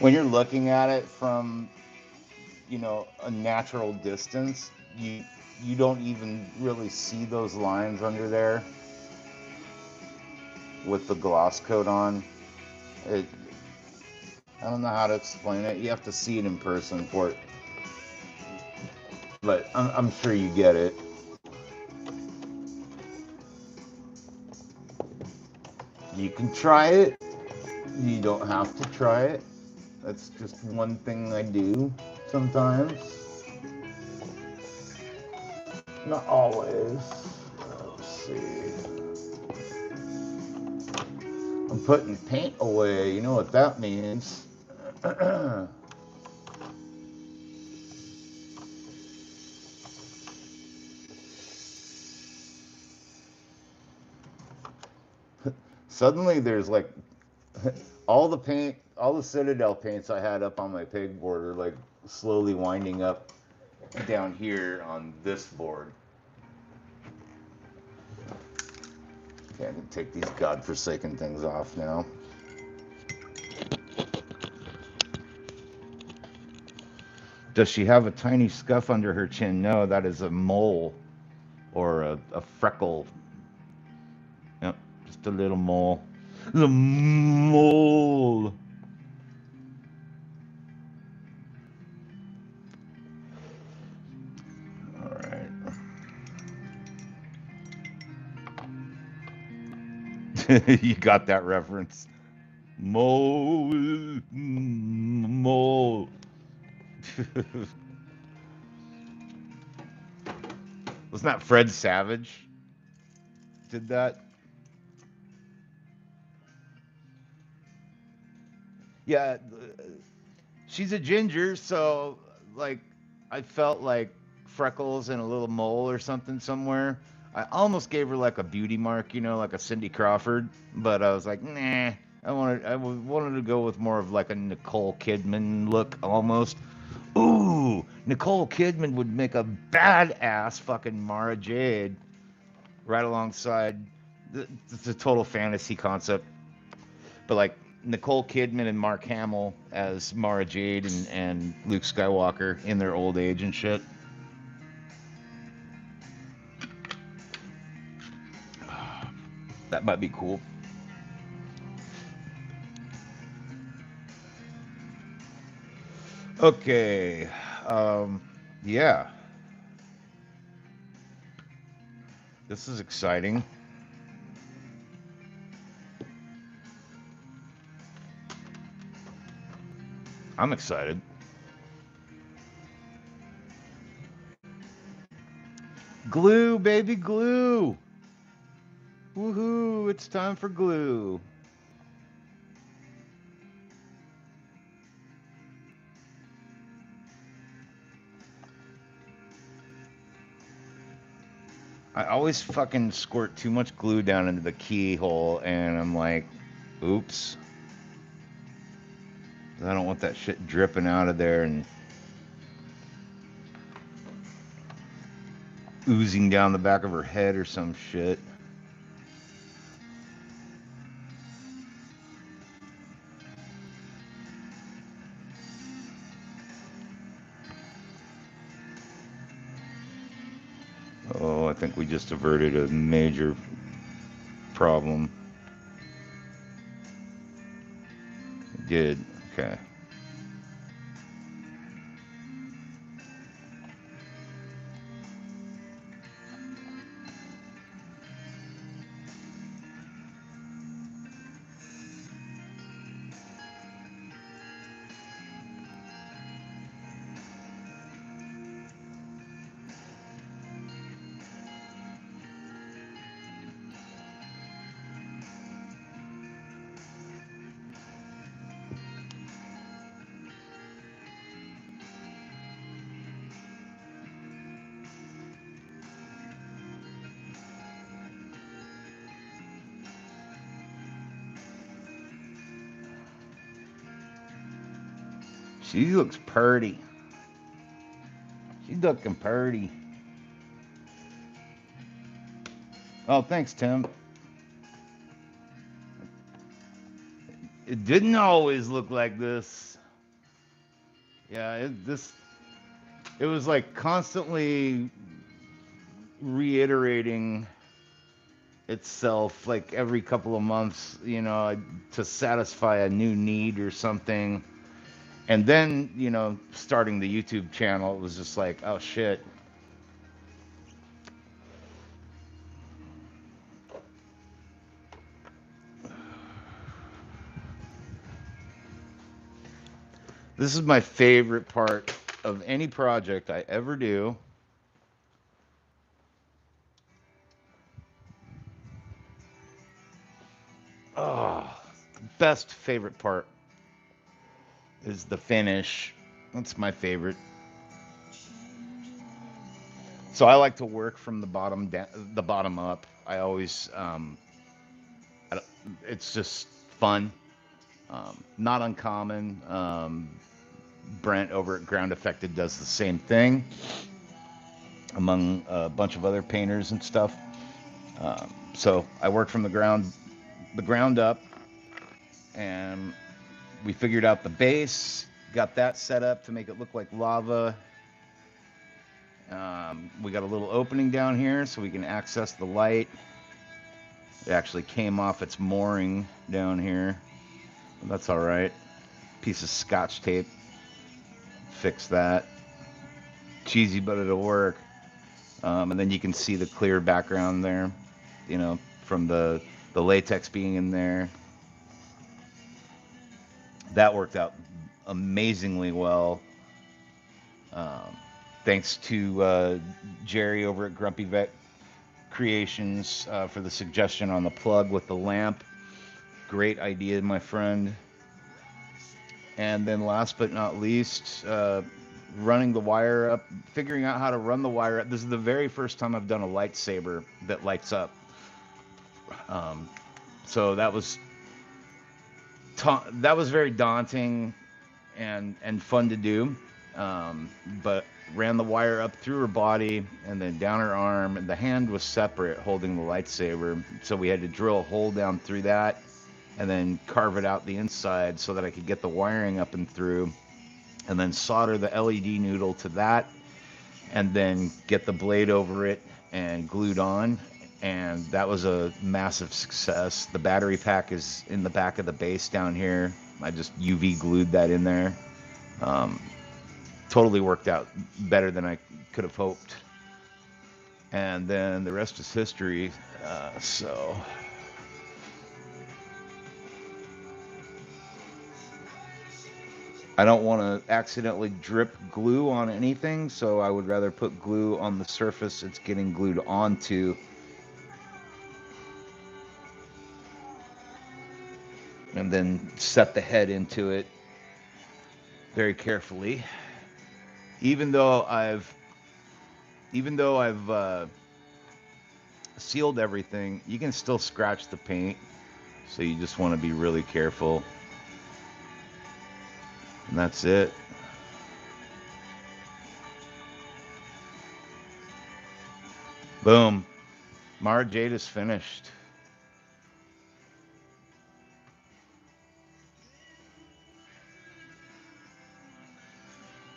When you're looking at it from, a natural distance, you don't even really see those lines under there with the gloss coat on. It, I don't know how to explain it. You have to see it in person for it, but I'm sure you get it. You can try it. You don't have to try it. That's just one thing I do sometimes. Not always. Let's see. I'm putting paint away. You know what that means. Suddenly there's like all the paint, all the Citadel paints I had up on my pegboard are like slowly winding up down here on this board. Okay, I can take these godforsaken things off now. Does she have a tiny scuff under her chin? No, that is a mole or a freckle. Yep, just a little mole. The mole. All right. You got that reference. Mole. Mole. Wasn't that Fred Savage did that? Yeah, she's a ginger, so like I felt like freckles and a little mole or something somewhere. I almost gave her like a beauty mark, like a Cindy Crawford, but I was like, nah. I wanted to go with more of like a Nicole Kidman look almost. Ooh, Nicole Kidman would make a badass fucking Mara Jade right alongside the total fantasy concept. But like Nicole Kidman and Mark Hamill as Mara Jade and Luke Skywalker in their old age and shit. That might be cool. Okay. Yeah. This is exciting. I'm excited. Glue, baby, glue. Woohoo! It's time for glue. I always fucking squirt too much glue down into the keyhole, and I'm like, oops. I don't want that shit dripping out of there and oozing down the back of her head or some shit. Oh, I think we just averted a major problem. Did. Okay. She looks purty. She's looking purty. Oh, thanks, Tim. It didn't always look like this. Yeah, it was like constantly reiterating itself like every couple of months, to satisfy a new need or something. And then, starting the YouTube channel, it was just like, oh shit. This is my favorite part of any project I ever do. Oh, best favorite part is the finish. That's my favorite. So I like to work from the bottom down, the bottom up. I always, it's just fun, not uncommon. Brent over at Ground Affected does the same thing, among a bunch of other painters and stuff. So I work from the ground up, and we figured out the base, got that set up to make it look like lava. We got a little opening down here so we can access the light. It actually came off its mooring down here. That's all right. Piece of scotch tape. Fix that. Cheesy, but it'll work. And then you can see the clear background there, from the latex being in there. That worked out amazingly well. Thanks to Jerry over at Grumpy Vet Creations for the suggestion on the plug with the lamp. Great idea, my friend. And then last but not least, running the wire up, figuring out how to run the wire up. This is the very first time I've done a lightsaber that lights up. So that was very daunting and fun to do. But ran the wire up through her body and then down her arm, and the hand was separate holding the lightsaber. So we had to drill a hole down through that and then carve it out the inside so that I could get the wiring up and through, and then solder the LED noodle to that, and then get the blade over it and glued on. And that was a massive success. The battery pack is in the back of the base down here. I just UV glued that in there. Totally worked out better than I could have hoped. And then the rest is history. So I don't want to accidentally drip glue on anything, so I would rather put glue on the surface it's getting glued onto. and then set the head into it very carefully. Even though I've sealed everything, you can still scratch the paint. So you just want to be really careful. And that's it. Boom. Mara Jade is finished.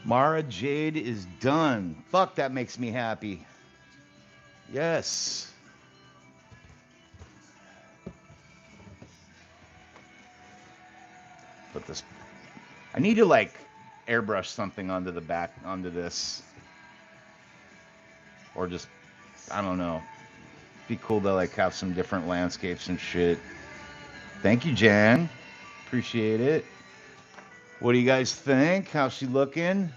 Mara Jade is done. Fuck, that makes me happy. Yes. Put this. I need to like airbrush something onto the back, onto this. Or just, I don't know. Be cool to like have some different landscapes and shit. Thank you, Jan. Appreciate it. What do you guys think? How's she looking?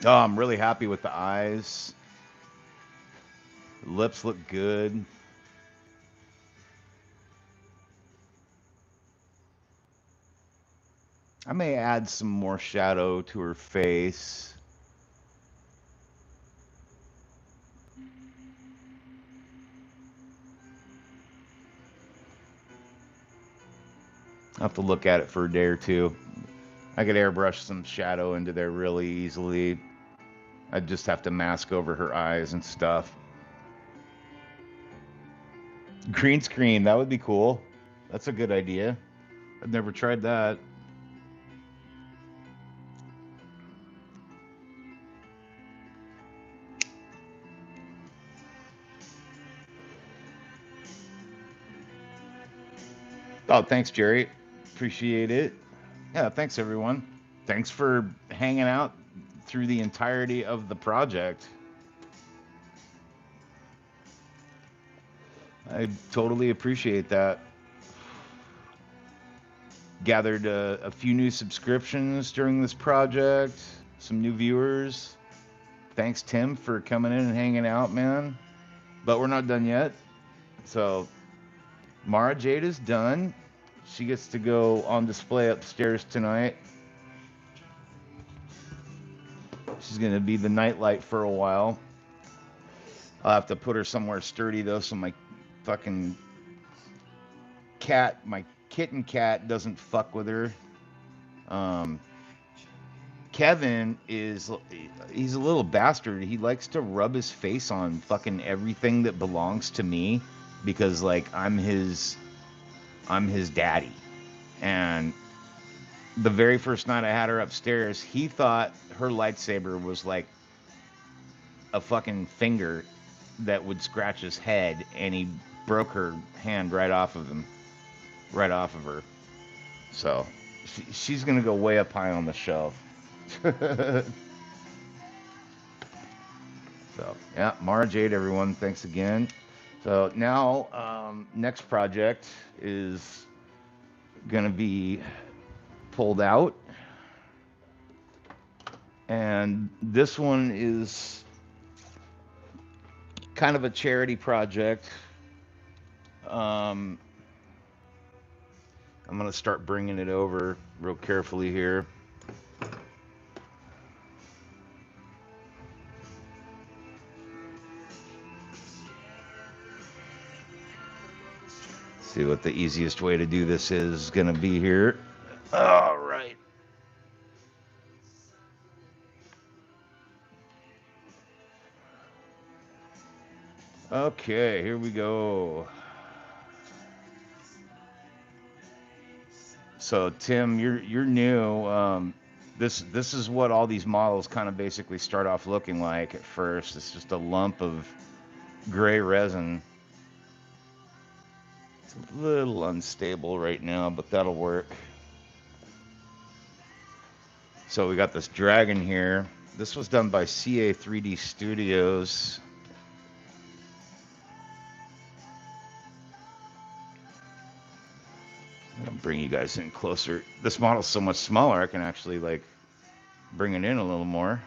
Oh, I'm really happy with the eyes. The lips look good. I may add some more shadow to her face. I'll have to look at it for a day or two. I could airbrush some shadow into there really easily. I'd just have to mask over her eyes and stuff. Green screen, that would be cool. That's a good idea. I've never tried that. Oh, thanks, Jerry. Appreciate it. Yeah, thanks, everyone. Thanks for hanging out through the entirety of the project. I totally appreciate that. Gathered a few new subscriptions during this project, some new viewers. Thanks, Tim, for coming in and hanging out, man. But we're not done yet. So, Mara Jade is done. She gets to go on display upstairs tonight. She's going to be the nightlight for a while. I'll have to put her somewhere sturdy, though, so my fucking cat, my kitten cat, doesn't fuck with her. Kevin he's a little bastard. He likes to rub his face on fucking everything that belongs to me because, like, I'm his daddy. And the very first night I had her upstairs, he thought her lightsaber was like a fucking finger that would scratch his head, and he broke her hand right off of her. So she's gonna go way up high on the shelf. So yeah, Mara Jade, everyone, thanks again. So now next project is gonna be pulled out, and this one is kind of a charity project. I'm going to start bringing it over real carefully here. See what the easiest way to do this is going to be here. All right. Okay, here we go. So Tim, you're new. This is what all these models kind of basically start off looking like at first. It's just a lump of gray resin. It's a little unstable right now, but that'll work. So we got this dragon here. This was done by CA 3D Studios. bring you guys in closer. This model's so much smaller, I can actually like bring it in a little more.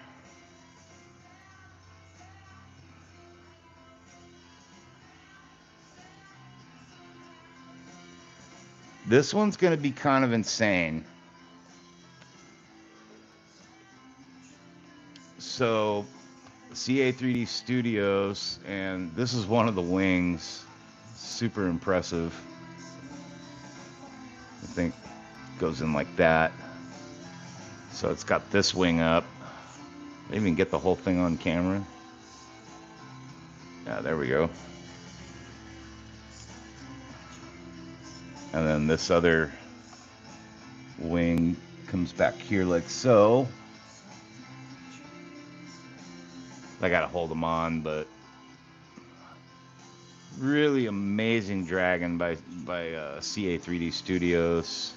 This one's going to be kind of insane. So, CA3D Studios, and this is one of the wings. Super impressive. I think it goes in like that. So it's got this wing up. I didn't even get the whole thing on camera. Yeah, there we go. And then this other wing comes back here like so. I gotta hold them on, but really amazing dragon by CA3D Studios.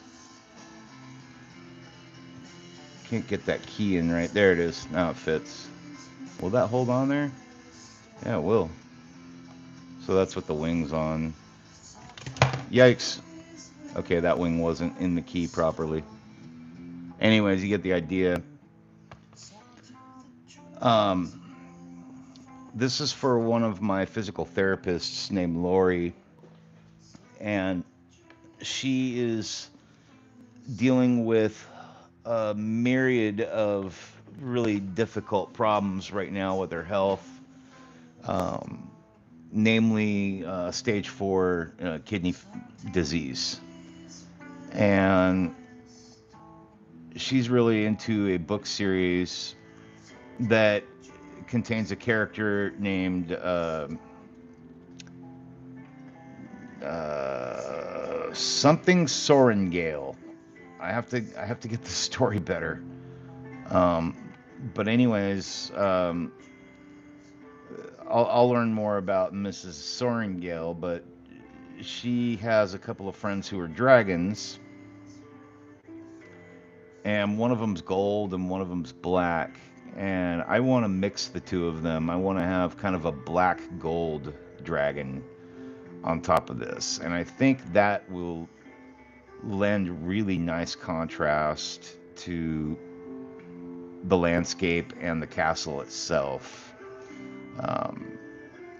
Can't get that key in right there. It is. Now it fits. Will that hold on there? Yeah, it will. So that's what the wing's on. Yikes. Okay, that wing wasn't in the key properly. Anyways, you get the idea. This is for one of my physical therapists named Lori, and she is dealing with a myriad of really difficult problems right now with her health, namely stage 4 kidney disease. And she's really into a book series that contains a character named something Sorengale. I have to get the story better. But anyways, I'll learn more about Mrs. Sorengale, but she has a couple of friends who are dragons, and one of them's gold and one of them's black, and I want to mix the two of them. I want to have kind of a black gold dragon on top of this, and I think that will lend really nice contrast to the landscape and the castle itself.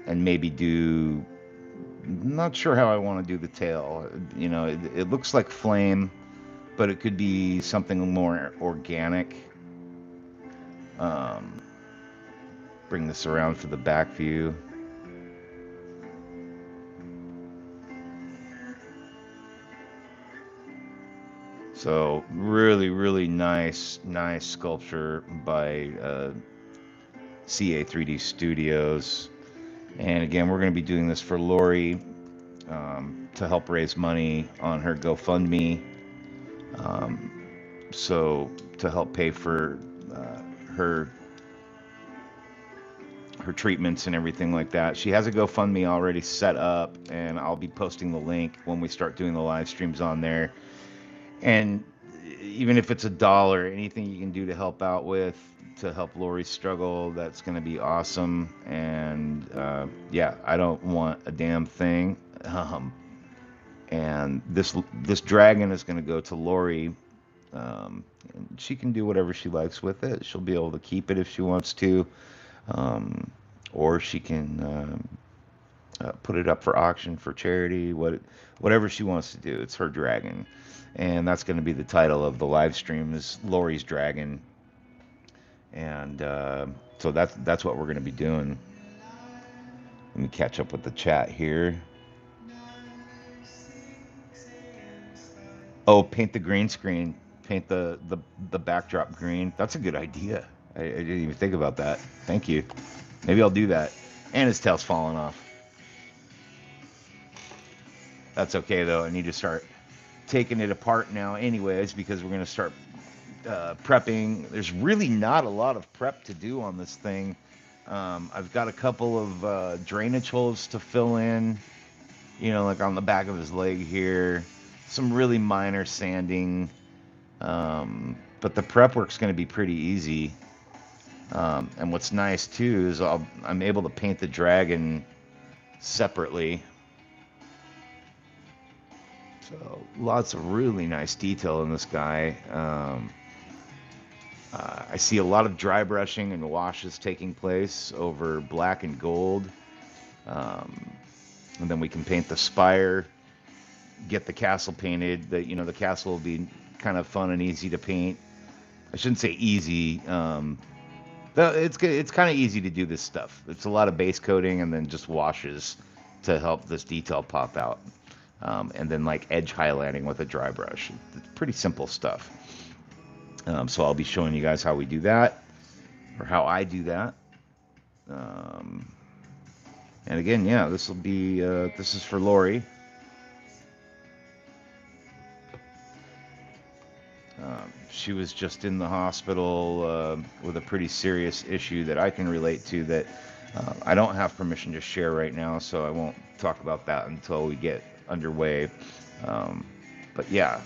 And maybe do, not sure how I want to do the tail. You know, it looks like flame, but it could be something more organic. Bring this around for the back view. So really, really nice sculpture by CA3D Studios. And again, we're going to be doing this for Lori to help raise money on her GoFundMe. So to help pay for her treatments and everything like that. She has a GoFundMe already set up, and I'll be posting the link when we start doing the live streams on there. And even if it's $1, anything you can do to help out with, to help Lori struggle, that's going to be awesome. And yeah, I don't want a damn thing. And this dragon is going to go to Lori. And she can do whatever she likes with it. She'll be able to keep it if she wants to, or she can put it up for auction for charity. Whatever she wants to do. It's her dragon. And that's going to be the title of the live stream, is Lori's Dragon. And so that's what we're going to be doing. Let me catch up with the chat here. Oh, paint the green screen. Paint the backdrop green. That's a good idea. I didn't even think about that. Thank you. Maybe I'll do that. And his tail's falling off. That's okay, though. I need to start taking it apart now anyways, because we're going to start prepping. There's really not a lot of prep to do on this thing. I've got a couple of drainage holes to fill in, you know, like on the back of his leg here. Some really minor sanding, but the prep work's going to be pretty easy. And what's nice too is I'm able to paint the dragon separately. So lots of really nice detail in this guy. I see a lot of dry brushing and washes taking place over black and gold. Um, and then we can paint the spire, get the castle painted. The castle will be kind of fun and easy to paint. I shouldn't say easy. It's kind of easy to do this stuff. It's a lot of base coating and then just washes to help this detail pop out. And then like edge highlighting with a dry brush. It's pretty simple stuff. So I'll be showing you guys how we do that, or how I do that. And again, yeah, this is for Lori. She was just in the hospital with a pretty serious issue that I can relate to that I don't have permission to share right now, so I won't talk about that until we get underway. But yeah,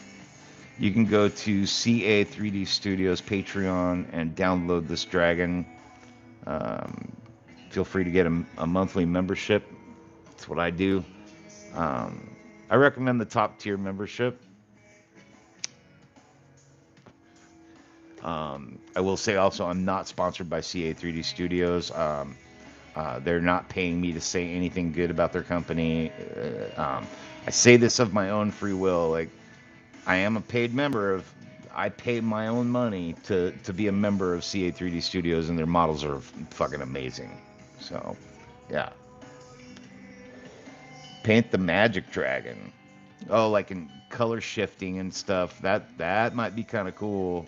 you can go to CA3D Studios Patreon and download this dragon. Feel free to get a monthly membership. That's what I do. I recommend the top tier membership. I will say also, I'm not sponsored by CA3D Studios. They're not paying me to say anything good about their company. I say this of my own free will. Like, I am a paid member I pay my own money to be a member of CA3D Studios, and their models are fucking amazing. So, yeah. Paint the magic dragon. Oh, like in color shifting and stuff. That might be kind of cool.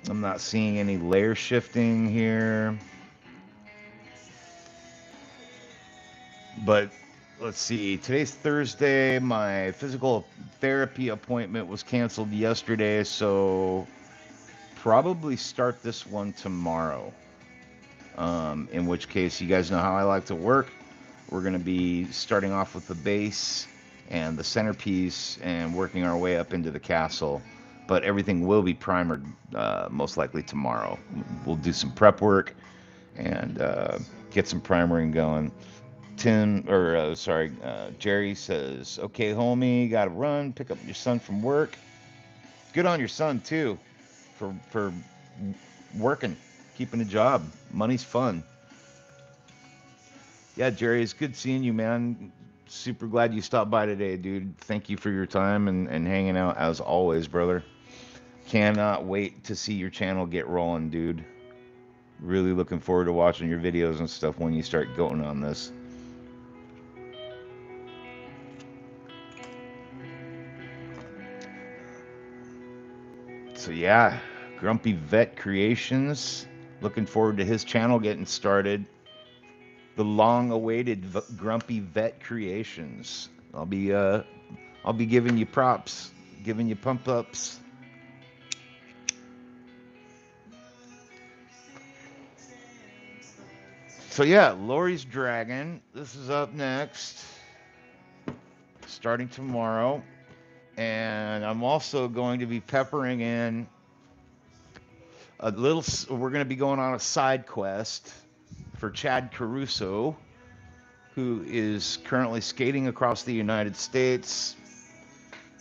I'm not seeing any layer shifting here. But let's see. Today's Thursday. My physical therapy appointment was canceled yesterday, so probably start this one tomorrow. In which case, you guys know how I like to work. We're going to be starting off with the base and the centerpiece and working our way up into the castle. But everything will be primered most likely tomorrow. We'll do some prep work and get some primering going. Jerry says, "Okay, homie, gotta run. Pick up your son from work." Good on your son too, for working, keeping a job. Money's fun. Yeah, Jerry, it's good seeing you, man. Super glad you stopped by today, dude. Thank you for your time and hanging out as always, brother. Cannot wait to see your channel get rolling, dude. Really looking forward to watching your videos and stuff when you start going on this. So yeah, Grumpy Vet Creations. Looking forward to his channel getting started. The long-awaited Grumpy Vet Creations. I'll be giving you props, giving you pump ups. So yeah, Lori's Dragon. This is up next, starting tomorrow. And I'm also going to be peppering in we're going to be going on a side quest for Chad Caruso, who is currently skating across the United States.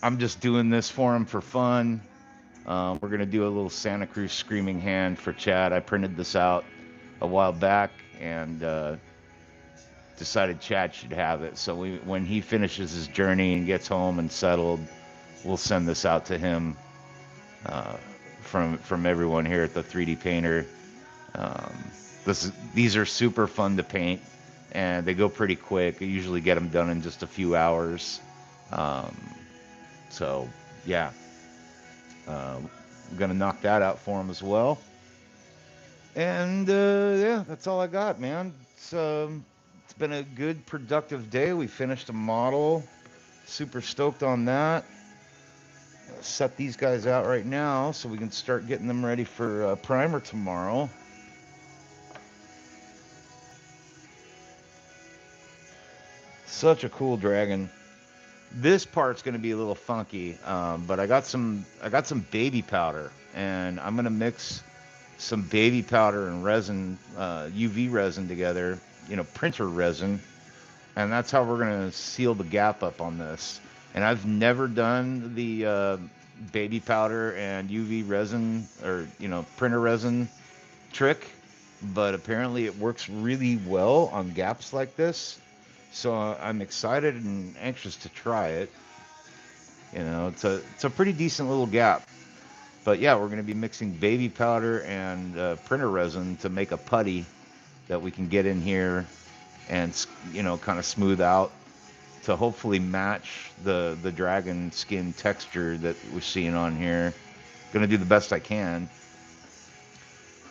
I'm just doing this for him for fun. We're going to do a little Santa Cruz Screaming Hand for Chad. I printed this out a while back and decided Chad should have it. So when he finishes his journey and gets home and settled, we'll send this out to him from everyone here at the 3D Painter. These are super fun to paint, and they go pretty quick. I usually get them done in just a few hours. So yeah, I'm gonna knock that out for him as well. And yeah, that's all I got, man. It's been a good, productive day. We finished a model. Super stoked on that. Set these guys out right now so we can start getting them ready for primer tomorrow. Such a cool dragon. This part's going to be a little funky, but I got some baby powder, and I'm going to mix some baby powder and resin, UV resin together, printer resin, and that's how we're gonna seal the gap up on this. And I've never done the baby powder and UV resin, or printer resin trick, but apparently it works really well on gaps like this. So I'm excited and anxious to try it. It's a pretty decent little gap. But yeah, we're going to be mixing baby powder and printer resin to make a putty that we can get in here and kind of smooth out to hopefully match the dragon skin texture that we're seeing on here. Going to do the best I can,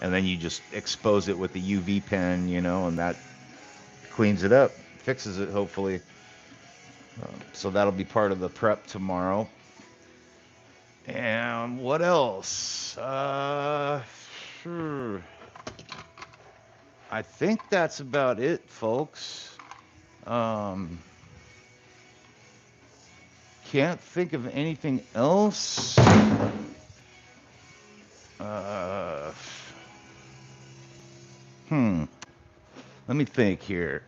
and then you just expose it with the UV pen, and that cleans it up, fixes it hopefully. So that'll be part of the prep tomorrow. And what else? Sure. I think that's about it, folks. Um, can't think of anything else. Uh, Let me think here.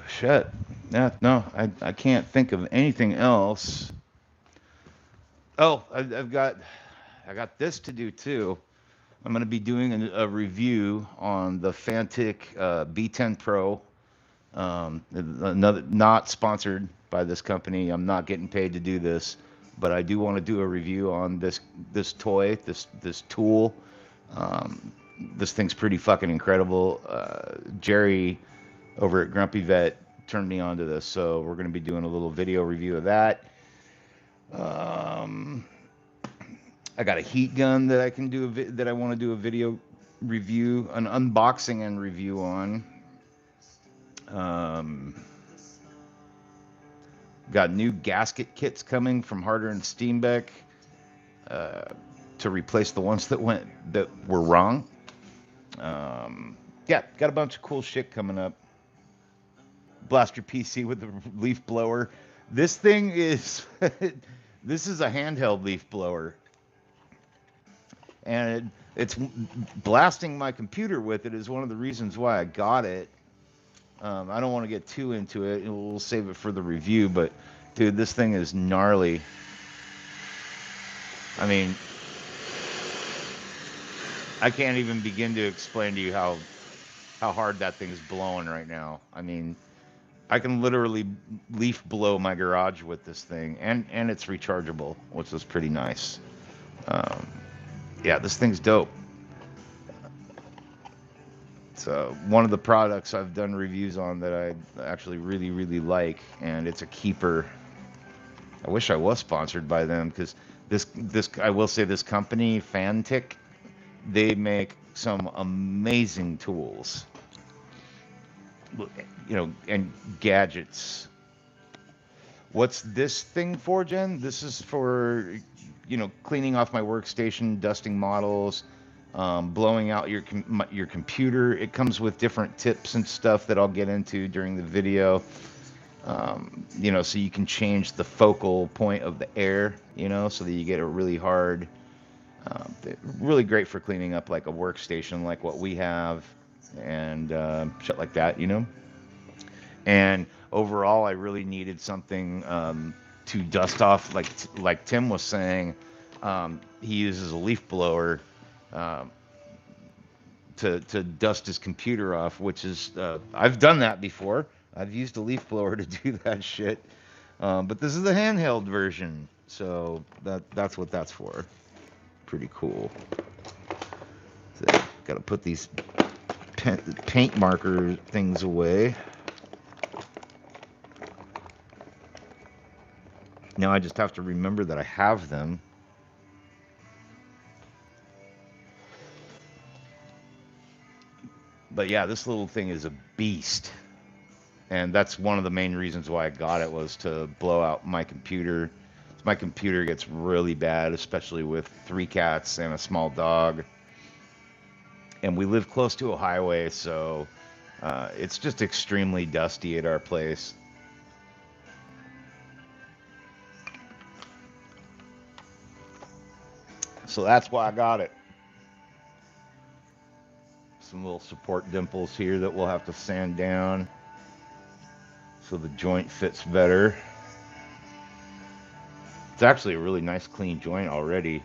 Shit. Yeah, no, I can't think of anything else. Oh, I got this to do too. I'm going to be doing a review on the Fantic B10 Pro. Another, not sponsored by this company. I'm not getting paid to do this, but I do want to do a review on this toy, this tool. This thing's pretty fucking incredible. Jerry over at Grumpy Vet turned me on to this, so we're going to be doing a little video review of that. I got a heat gun that I can do that I want to do a video review, an unboxing and review on. Got new gasket kits coming from Harder and Steenbeck to replace the ones that were wrong. Yeah, got a bunch of cool shit coming up. Blast your PC with the leaf blower. This thing is this is a handheld leaf blower, and it's blasting my computer with it is one of the reasons why I got it. I don't want to get too into it. We'll save it for the review, but dude, this thing is gnarly. I mean, I can't even begin to explain to you how hard that thing's blowing right now. I mean, I can literally leaf blow my garage with this thing, and it's rechargeable, which is pretty nice. Yeah, this thing's dope. It's one of the products I've done reviews on that I actually really, really like, and it's a keeper. I wish I was sponsored by them, because this I will say, this company, Fantic, they make some amazing tools, and gadgets. What's this thing for, Jen? This is for, cleaning off my workstation, dusting models, blowing out your computer. It comes with different tips and stuff that I'll get into during the video. So you can change the focal point of the air, so that you get a really hard, really great for cleaning up like a workstation like what we have, and shit like that, And overall, I really needed something to dust off, like Tim was saying. He uses a leaf blower to dust his computer off, which is I've done that before. I've used a leaf blower to do that shit, but this is the handheld version, so that's what that's for. Pretty cool. So, got to put these paint marker things away. Now I just have to remember that I have them. But yeah, this little thing is a beast. And that's one of the main reasons why I got it, was to blow out my computer. My computer gets really bad, especially with 3 cats and a small dog. And we live close to a highway, so it's just extremely dusty at our place. So that's why I got it. Some little support dimples here that we'll have to sand down so the joint fits better. It's actually a really nice clean joint already.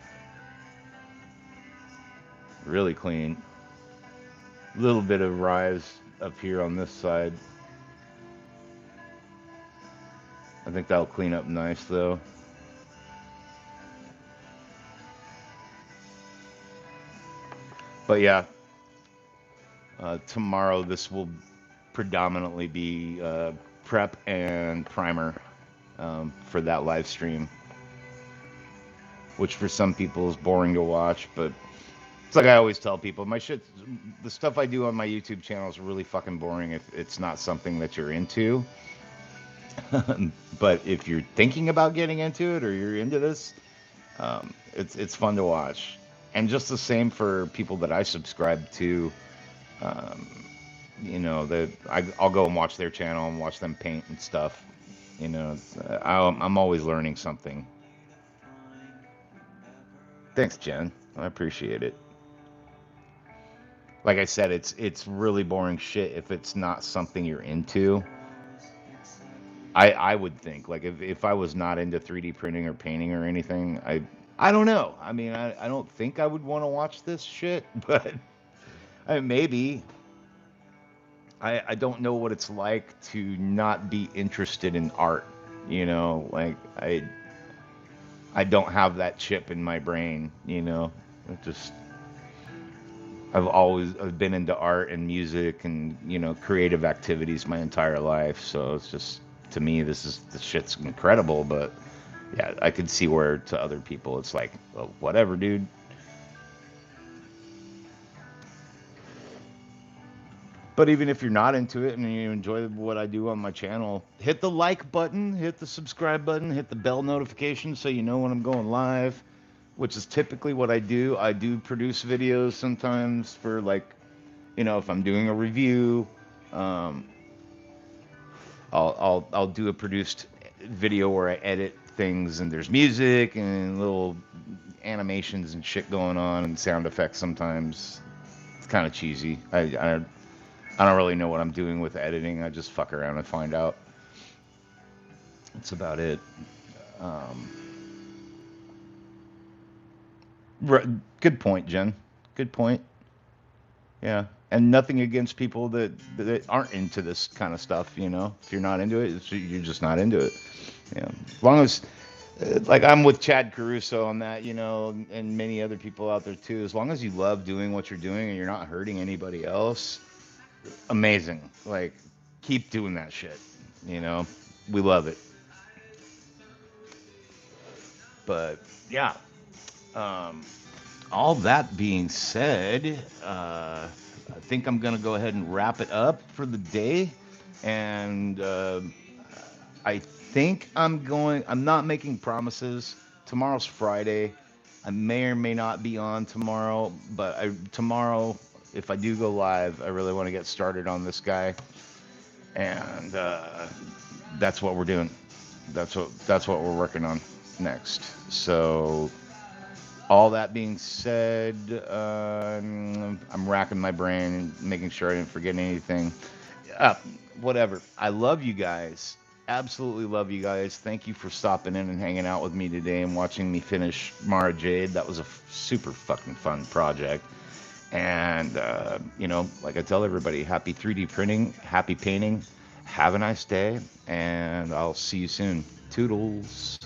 Really clean. A little bit of rise up here on this side. I think that'll clean up nice though. But yeah, tomorrow this will predominantly be prep and primer for that live stream, which for some people is boring to watch, but it's like I always tell people, the stuff I do on my YouTube channel is really fucking boring if it's not something that you're into. But if you're thinking about getting into it or you're into this, it's fun to watch. And just the same for people that I subscribe to. You know, that I'll go and watch their channel and watch them paint and stuff. You know, I'm always learning something. Thanks, Jen. I appreciate it. Like I said, it's really boring shit if it's not something you're into. I would think, like, if I was not into 3D printing or painting or anything, I don't know. I mean, I don't think I would want to watch this shit, but maybe. I don't know what it's like to not be interested in art. You know, like I don't have that chip in my brain. You know, I've been into art and music and, you know, creative activities my entire life. So it's just, to me, this shit's incredible. But yeah, I could see where to other people it's like, well, whatever, dude. But even if you're not into it and you enjoy what I do on my channel, hit the like button, hit the subscribe button, hit the bell notification so you know when I'm going live, which is typically what I do. I do produce videos sometimes for, like, you know, if I'm doing a review, I'll do a produced video where I edit things and there's music and little animations and shit going on and sound effects sometimes. It's kind of cheesy. I don't really know what I'm doing with editing. I just fuck around and find out. That's about it. Um, Good point, Jen. Good point. Yeah. And nothing against people that aren't into this kind of stuff, you know. If you're not into it, you're just not into it. Yeah. As long as, like, I'm with Chad Caruso on that, you know, and many other people out there too. As long as you love doing what you're doing and you're not hurting anybody else, amazing. Like, keep doing that shit. You know, we love it. But yeah, um, all that being said, I think I'm gonna go ahead and wrap it up for the day. And I think I'm not making promises. Tomorrow's Friday. I may or may not be on tomorrow, but tomorrow, if I do go live, I really want to get started on this guy, and that's what we're doing. That's what we're working on next. So, all that being said, I'm racking my brain and making sure I didn't forget anything. Uh, Whatever. I love you guys. Absolutely love you guys. Thank you for stopping in and hanging out with me today and watching me finish Mara Jade. That was a super fucking fun project. And, you know, like I tell everybody, happy 3D printing, happy painting. Have a nice day, and I'll see you soon. Toodles.